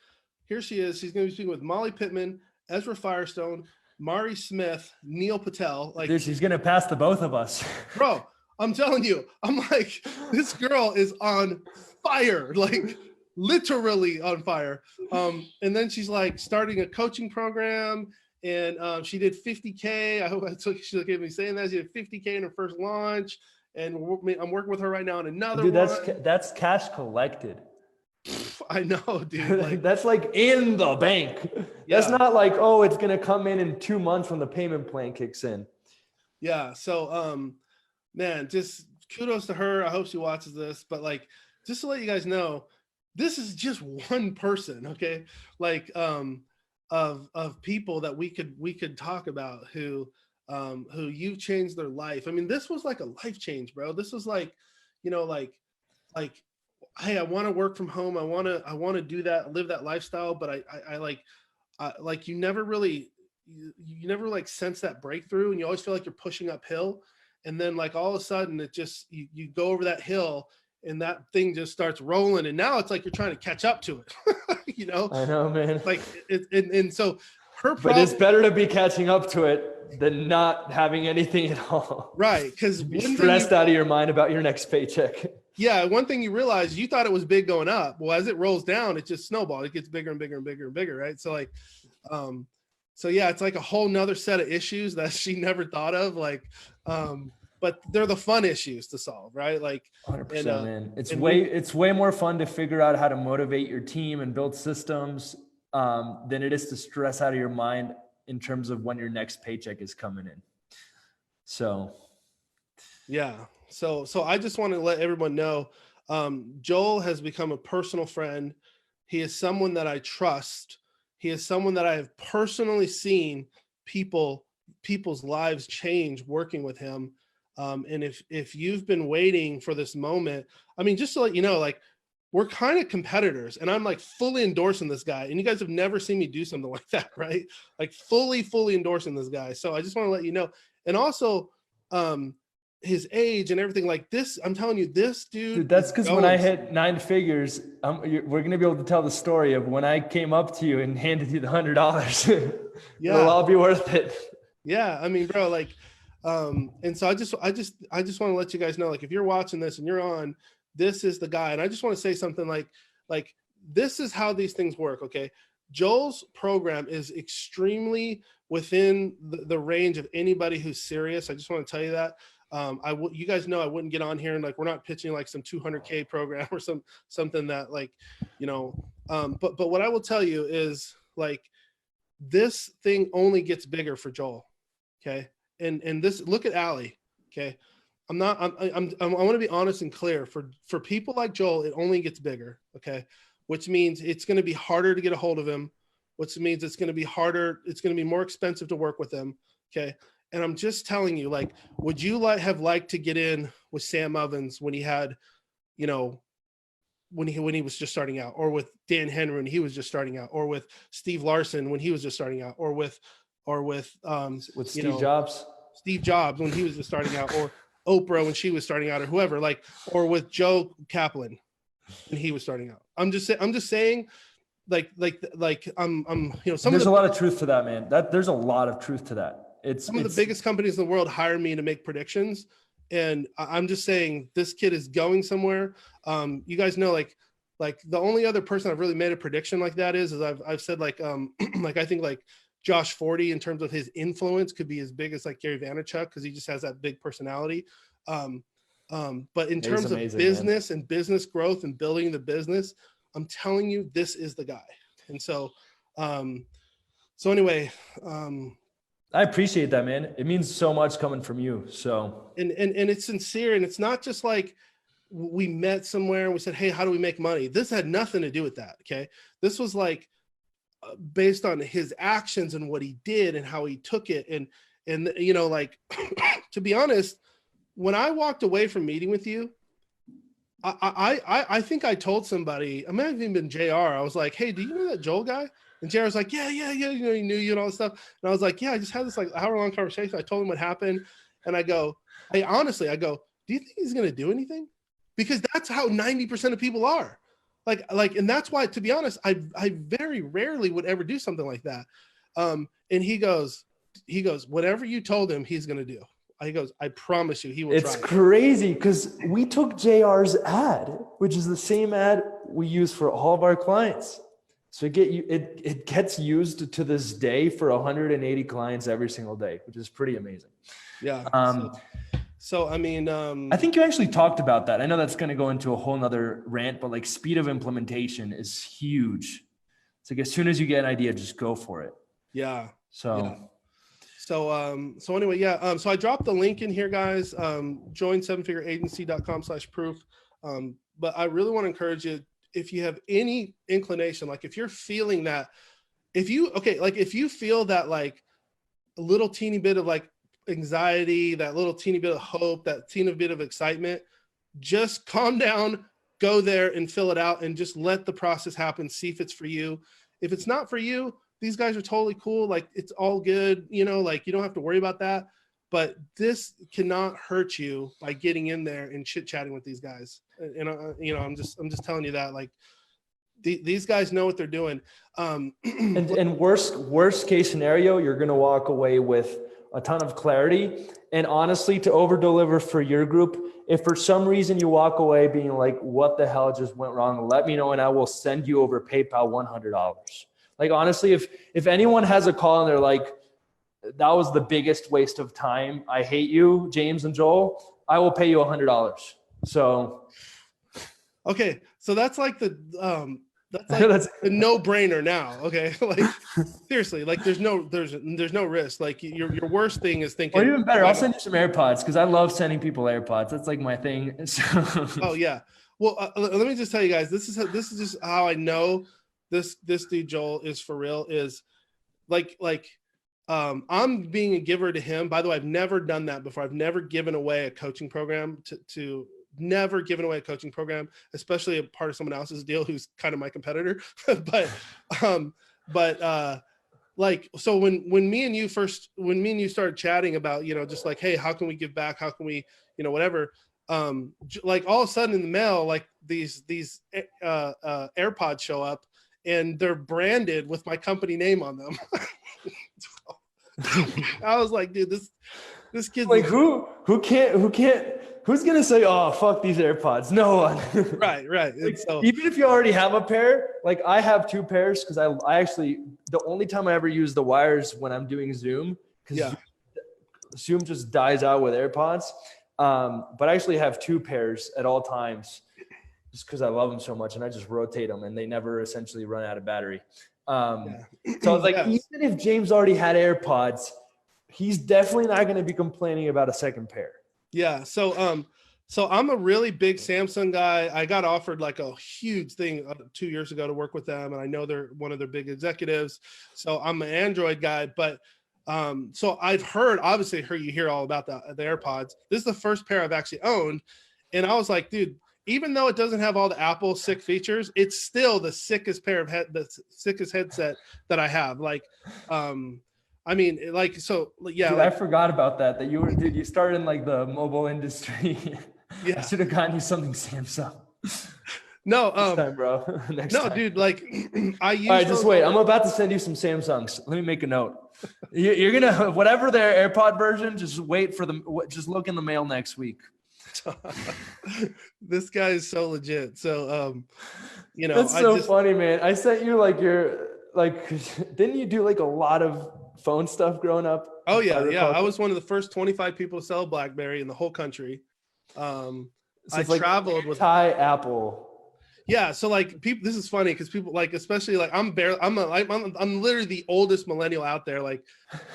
Here she is. She's going to be speaking with Molly Pittman, Ezra Firestone, Mari Smith, Neil Patel. Like, dude, she's going to pass the both of us. Bro, I'm telling you, I'm like, this girl is on fire, like literally on fire. And then she's like starting a coaching program, and she did 50K. I hope she's okay with me saying that. She did 50K in her first launch, and I'm working with her right now on another one. That's cash collected. I know, dude. Like, that's like in the bank. Yeah. That's not like, oh, it's going to come in 2 months when the payment plan kicks in. Yeah. So, man, just kudos to her. I hope she watches this, but like, just to let you guys know, this is just one person. Okay. Like, of people that we could talk about who you changed their life. I mean, this was like a life change, bro. This was like, like, hey, I want to work from home. I want to do that, live that lifestyle. But I like, you never really, you never like sense that breakthrough, and you always feel like you're pushing uphill. And then like all of a sudden it just, you go over that hill and that thing just starts rolling. And now it's like, you're trying to catch up to it. I know, man. Like and so her problem, but it's better to be catching up to it than not having anything at all. Right. Because be stressed out of your mind about your next paycheck. Yeah. One thing you realize, you thought it was big going up. Well, as it rolls down, it just snowballs. It gets bigger and bigger and bigger and bigger. Right. So like, so yeah, it's like a whole nother set of issues that she never thought of. Like, but they're the fun issues to solve, right? Like 100%, man. It's way more fun to figure out how to motivate your team and build systems than it is to stress out of your mind in terms of when your next paycheck is coming in. So, yeah. So I just want to let everyone know, Joel has become a personal friend. He is someone that I trust. He is someone that I have personally seen people's lives change working with him. And if you've been waiting for this moment, I mean, just to let you know, like, we're kind of competitors, and I'm like fully endorsing this guy, and you guys have never seen me do something like that, right? Like fully endorsing this guy. So I just want to let you know. And also, his age and everything like this, I'm telling you, this dude that's because when I hit 9 figures, we're going to be able to tell the story of when I came up to you and handed you the $100. Yeah. It'll all be worth it. Yeah. I mean, bro, like, and so I just want to let you guys know, like, if you're watching this and you're on, this is the guy. And I just want to say something like this is how these things work. Okay. Joel's program is extremely within the range of anybody who's serious. I just want to tell you that. You guys know I wouldn't get on here and like, we're not pitching like some 200K program or something that like, but what I will tell you is like, this thing only gets bigger for Joel. Okay. And this, look at Allie. Okay. I want to be honest and clear. For people like Joel, it only gets bigger. Okay. Which means it's going to be harder to get a hold of him, which means it's going to be harder. It's going to be more expensive to work with him. Okay. And I'm just telling you, like, would you have liked to get in with Sam Ovens when he had, when he was just starting out, or with Dan Henry when he was just starting out, or with Steve Larson when he was just starting out, or with Steve Jobs when he was just starting out, or Oprah when she was starting out, or whoever, like, or with Joe Kaplan when he was starting out. I'm just saying, like, I'm there's a lot of truth to that, man. There's a lot of truth to that. Some of the biggest companies in the world hire me to make predictions. And I'm just saying, this kid is going somewhere. You guys know, like the only other person I've really made a prediction like that is I've said like, like, I think like Josh Forty, in terms of his influence, could be as big as like Gary Vaynerchuk, because he just has that big personality. But in terms of business, man, and business growth and building the business, I'm telling you, this is the guy. And so anyway, I appreciate that, man. It means so much coming from you. So, and it's sincere, and it's not just like we met somewhere and we said, hey, how do we make money? This had nothing to do with that. Okay. This was like based on his actions and what he did and how he took it. And like, to be honest, when I walked away from meeting with you, I think I told somebody, I might have even been JR. I was like, hey, do you know that Joel guy? And JR was like, yeah, he knew you and all this stuff. And I was like, yeah, I just had this like hour-long conversation. I told him what happened. And I go, do you think he's going to do anything? Because that's how 90% of people are. Like, and that's why, to be honest, I very rarely would ever do something like that. And he goes, whatever you told him, he's going to do. He goes, I promise you, he will try. It's crazy because we took JR's ad, which is the same ad we use for all of our clients. So it gets used to this day for 180 clients every single day, which is pretty amazing. Yeah. So I mean, I think you actually talked about that. I know that's going to go into a whole nother rant, but like speed of implementation is huge. It's like as soon as you get an idea, just go for it. Yeah. So. Yeah. So anyway, yeah. So I dropped the link in here, guys. Join sevenfigureagency.com/proof. But I really want to encourage you, if you have any inclination, like if you're feeling that, if you feel that like a little teeny bit of like anxiety, that little teeny bit of hope, that teeny bit of excitement, just calm down, go there and fill it out and just let the process happen. See if it's for you. If it's not for you, these guys are totally cool. Like it's all good, like you don't have to worry about that. But this cannot hurt you by getting in there and chit chatting with these guys. And I'm just telling you that, like, these guys know what they're doing. And worst case scenario, you're going to walk away with a ton of clarity. And honestly, to over deliver for your group, if for some reason you walk away being like, what the hell just went wrong, let me know and I will send you over PayPal $100. Like, honestly, if anyone has a call and they're like, that was the biggest waste of time, I hate you, James and Joel, I will pay you $100. So. Okay. So that's like that's a no-brainer now. Okay. Like seriously, like there's no risk. Like your worst thing is thinking. Or even better, I'll send you some AirPods because I love sending people AirPods. That's like my thing. So. Oh yeah. Well, let me just tell you guys, this is just how I know this dude Joel is for real. Is like I'm being a giver to him. By the way, I've never done that before. I've never given away a coaching program never given away a coaching program, especially a part of someone else's deal who's kind of my competitor. but like, so when me and you started chatting about, just like, hey, how can we give back? How can we, whatever, like all of a sudden in the mail, like these AirPods show up and they're branded with my company name on them. I was like, dude, this kid's like, who's going to say, oh, fuck these AirPods? No one. Right. Like, so, even if you already have a pair, like I have two pairs because I actually, the only time I ever use the wires when I'm doing Zoom, because Zoom just dies out with AirPods. But I actually have two pairs at all times just because I love them so much and I just rotate them and they never essentially run out of battery. So I was like, even if James already had AirPods, he's definitely not going to be complaining about a second pair. Yeah. So I'm a really big Samsung guy. I got offered like a huge thing 2 years ago to work with them. And I know they're one of their big executives. So I'm an Android guy, but so I've obviously you hear all about the AirPods. This is the first pair I've actually owned. And I was like, dude, even though it doesn't have all the Apple sick features, it's still the sickest the sickest headset that I have. Like, I mean, like, so yeah. Dude, like, I forgot about that you started in like the mobile industry. Yeah. I should have gotten you something Samsung. No, next time, bro. Next time. Dude, like I use. All right, just wait. I'm about to send you some Samsungs. Let me make a note. You're gonna, whatever their AirPod version, just wait for them. Just look in the mail next week. This guy is so legit. So, that's so funny, man. I sent you like didn't you do like a lot of phone stuff growing up? Oh yeah. I was one of the first 25 people to sell BlackBerry in the whole country. So I traveled with Apple. Yeah, so like people, this is funny because people like, especially like I'm literally the oldest millennial out there. Like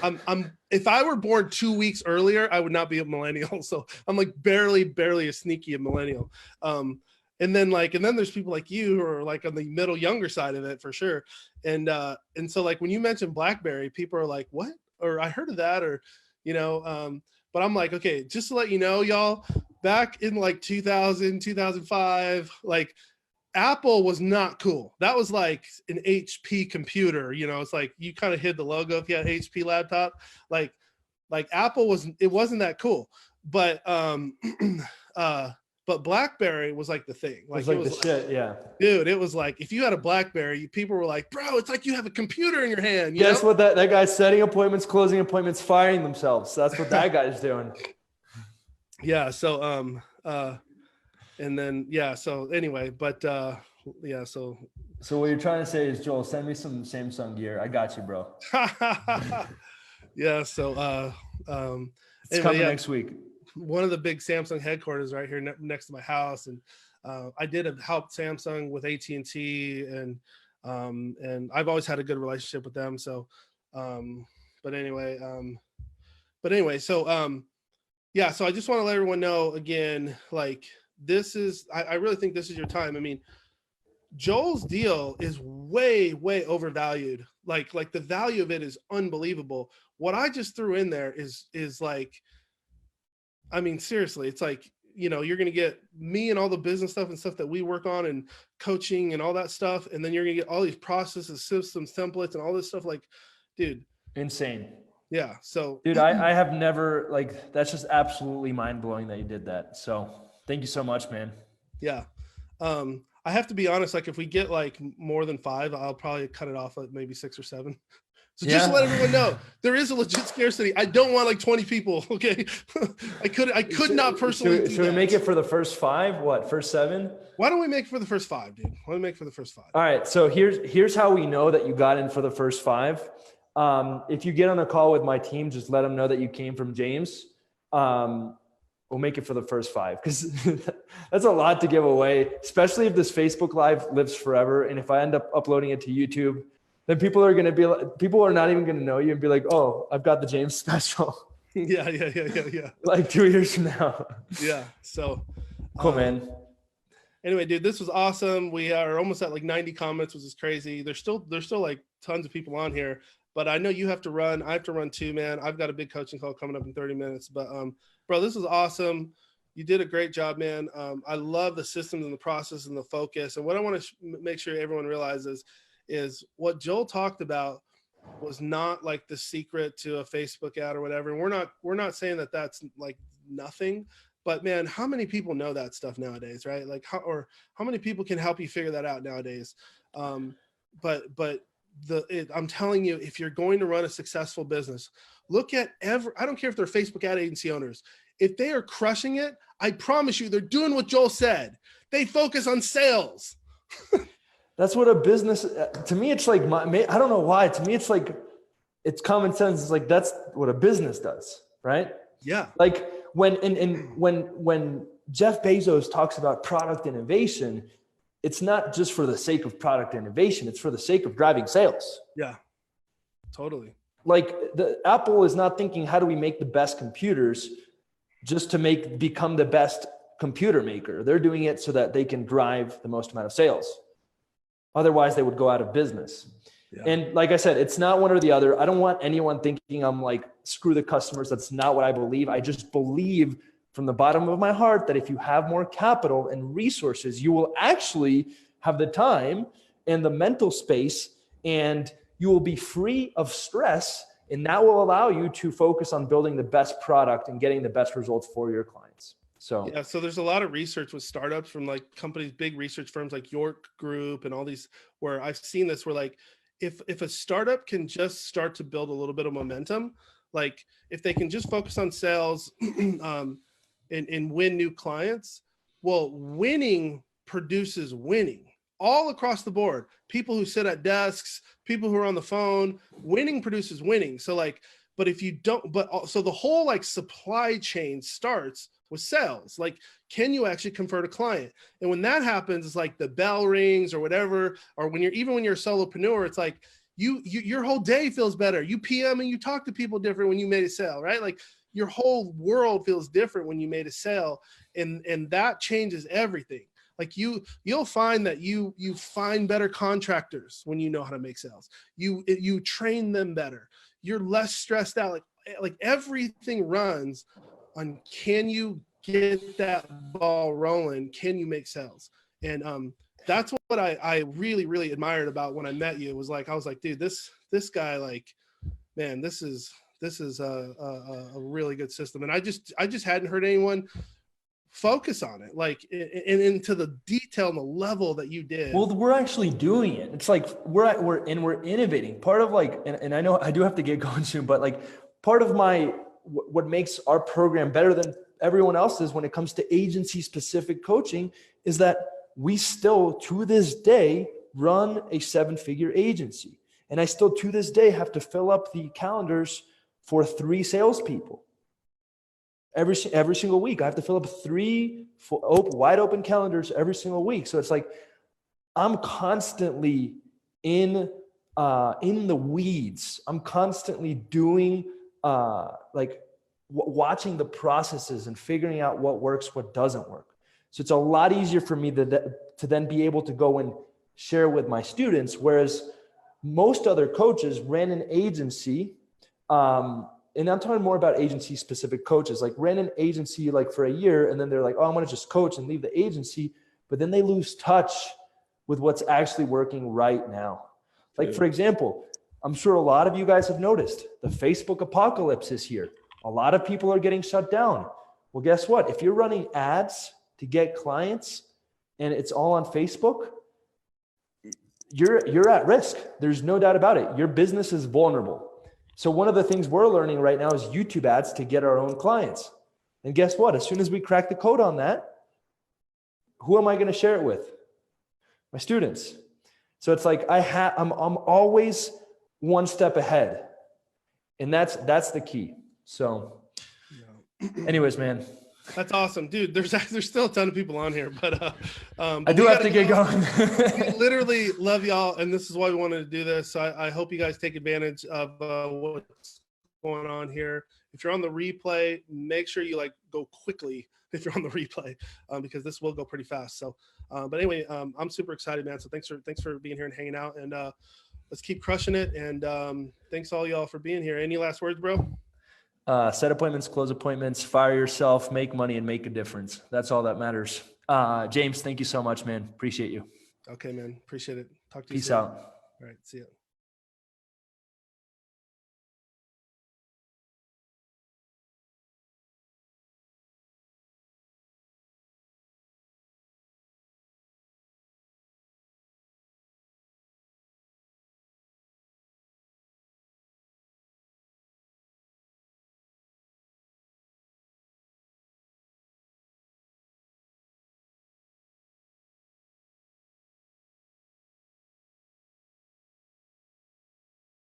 I'm if I were born 2 weeks earlier, I would not be a millennial. So I'm like barely a sneaky millennial. And then there's people like you who are like on the middle younger side of it for sure. And so like when you mentioned BlackBerry, people are like, what? Or I heard of that, or but I'm like, okay, just to let you know, y'all, back in like 2000, 2005, like Apple was not cool. That was like an HP computer, it's like you kind of hid the logo if you had an HP laptop. Like Apple wasn't that cool. But but BlackBerry was like the thing. Like it was the shit, yeah. Dude, it was like if you had a BlackBerry, people were like, bro, it's like you have a computer in your hand. Guess what that guy's setting appointments, closing appointments, firing themselves. That's what that guy's doing. Yeah, so and then so anyway, but yeah, so what you're trying to say is, Joel, send me some Samsung gear. I got you, bro. Yeah, so it's anyway, coming next week. One of the big Samsung headquarters right here next to my house, and I did help Samsung with AT&T, and I've always had a good relationship with them. So, but anyway, But anyway, so yeah, so I just want to let everyone know again, like this is, I really think this is your time. I mean, Joel's deal is way, way overvalued. Like the value of it is unbelievable. What I just threw in there is like, I mean, seriously, it's like, you know, you're going to get me and all the business stuff and stuff that we work on and coaching and all that stuff. And then you're going to get all these processes, systems, templates, and all this stuff. Like, dude, Insane. yeah. So Dude, I have never, like, that's just absolutely mind blowing that you did that. So thank you so much, man. yeah. I have to be honest, like if we get like more than 5, I'll probably cut it off at maybe 6 or 7. So just to let everyone know, there is a legit scarcity. I don't want like 20 people. Okay. I could not personally. Should we make it for the first 5? What, first 7? Why don't we make it for the first 5, dude? Why don't we make it for the first 5? All right. So here's how we know that you got in for the first 5. If you get on a call with my team, just let them know that you came from James. We'll make it for the first 5 because that's a lot to give away, especially if this Facebook Live lives forever. And if I end up uploading it to YouTube, then people are not even going to know you and be like, oh, I've got the James special. Yeah. Like 2 years from now. Yeah. So cool, man. Anyway, dude, this was awesome. We are almost at like 90 comments, which is crazy. There's still like tons of people on here, but I know you have to run. I have to run too, man. I've got a big coaching call coming up in 30 minutes, but bro, this was awesome. You did a great job, man. I love the systems and the process and the focus. And what I want to make sure everyone realizes is what Joel talked about was not like the secret to a Facebook ad or whatever. And we're not saying that that's like nothing, but man, how many people know that stuff nowadays, right? Like how many people can help you figure that out nowadays? But I'm telling you, if you're going to run a successful business, look at I don't care if they're Facebook ad agency owners. If they are crushing it, I promise you, they're doing what Joel said. They focus on sales. That's what a business, to me, it's like, I don't know why. To me, it's like, it's common sense. It's like, that's what a business does, right? Yeah. Like when Jeff Bezos talks about product innovation, it's not just for the sake of product innovation. It's for the sake of driving sales. Yeah, totally. Like Apple is not thinking, how do we make the best computers just to become the best computer maker? They're doing it so that they can drive the most amount of sales. Otherwise, they would go out of business. Yeah. And like I said, it's not one or the other. I don't want anyone thinking I'm like, screw the customers. That's not what I believe. I just believe from the bottom of my heart that if you have more capital and resources, you will actually have the time and the mental space, and you will be free of stress. And that will allow you to focus on building the best product and getting the best results for your clients. So yeah, so there's a lot of research with startups from like companies, big research firms like York Group and all these, where I've seen this, where like if a startup can just start to build a little bit of momentum, like if they can just focus on sales and win new clients, well, winning produces winning all across the board. People who sit at desks, people who are on the phone, winning produces winning. So like, but if you don't, so the whole like supply chain starts with sales. Like, can you actually convert a client? And when that happens, it's like the bell rings or whatever, or when you're a solopreneur, it's like your whole day feels better. You PM and you talk to people different when you made a sale, right? Like your whole world feels different when you made a sale, and that changes everything. Like you'll find that you find better contractors when you know how to make sales. You train them better. You're less stressed out. Like everything runs on, can you get that ball rolling? Can you make sales? And that's what I really, really admired about when I met you. It was like, I was like, dude, this guy, like, man, this is a really good system. And I just hadn't heard anyone focus on it, like, and into the detail and the level that you did. Well, we're actually doing it. It's like we're innovating. Part of like, and I know I do have to get going soon, but like part of what makes our program better than everyone else's when it comes to agency specific coaching is that we still to this day run a 7-figure agency. And I still to this day have to fill up the calendars for 3 salespeople. Every single week, I have to fill up 3 wide open calendars every single week. So it's like, I'm constantly in the weeds. I'm constantly doing like watching the processes and figuring out what works, what doesn't work. So it's a lot easier for me to then be able to go and share with my students. Whereas most other coaches ran an agency, and I'm talking more about agency specific coaches, like ran an agency like for a year, and then they're like, oh, I'm going to just coach and leave the agency. But then they lose touch with what's actually working right now. Like, for example, I'm sure a lot of you guys have noticed the Facebook apocalypse is here. A lot of people are getting shut down. Well, guess what? If you're running ads to get clients and it's all on Facebook, you're at risk. There's no doubt about it. Your business is vulnerable. So one of the things we're learning right now is YouTube ads to get our own clients. And guess what? As soon as we crack the code on that, who am I going to share it with? My students. So it's like I'm always one step ahead. And that's the key. So anyways, man. That's awesome, dude. There's still a ton of people on here, but I do have to get going. We literally love y'all, and this is why we wanted to do this. So I hope you guys take advantage of what's going on here. If you're on the replay, make sure you go quickly if you're on the replay, because this will go pretty fast. So, but anyway, I'm super excited, man. So thanks for being here and hanging out, and let's keep crushing it. And thanks all y'all for being here. Any last words, bro? Set appointments, close appointments, fire yourself, make money, and make a difference. That's all that matters. James, thank you so much, man. Appreciate you. Okay, man. Appreciate it. Talk to you Peace soon. out. All right. See ya.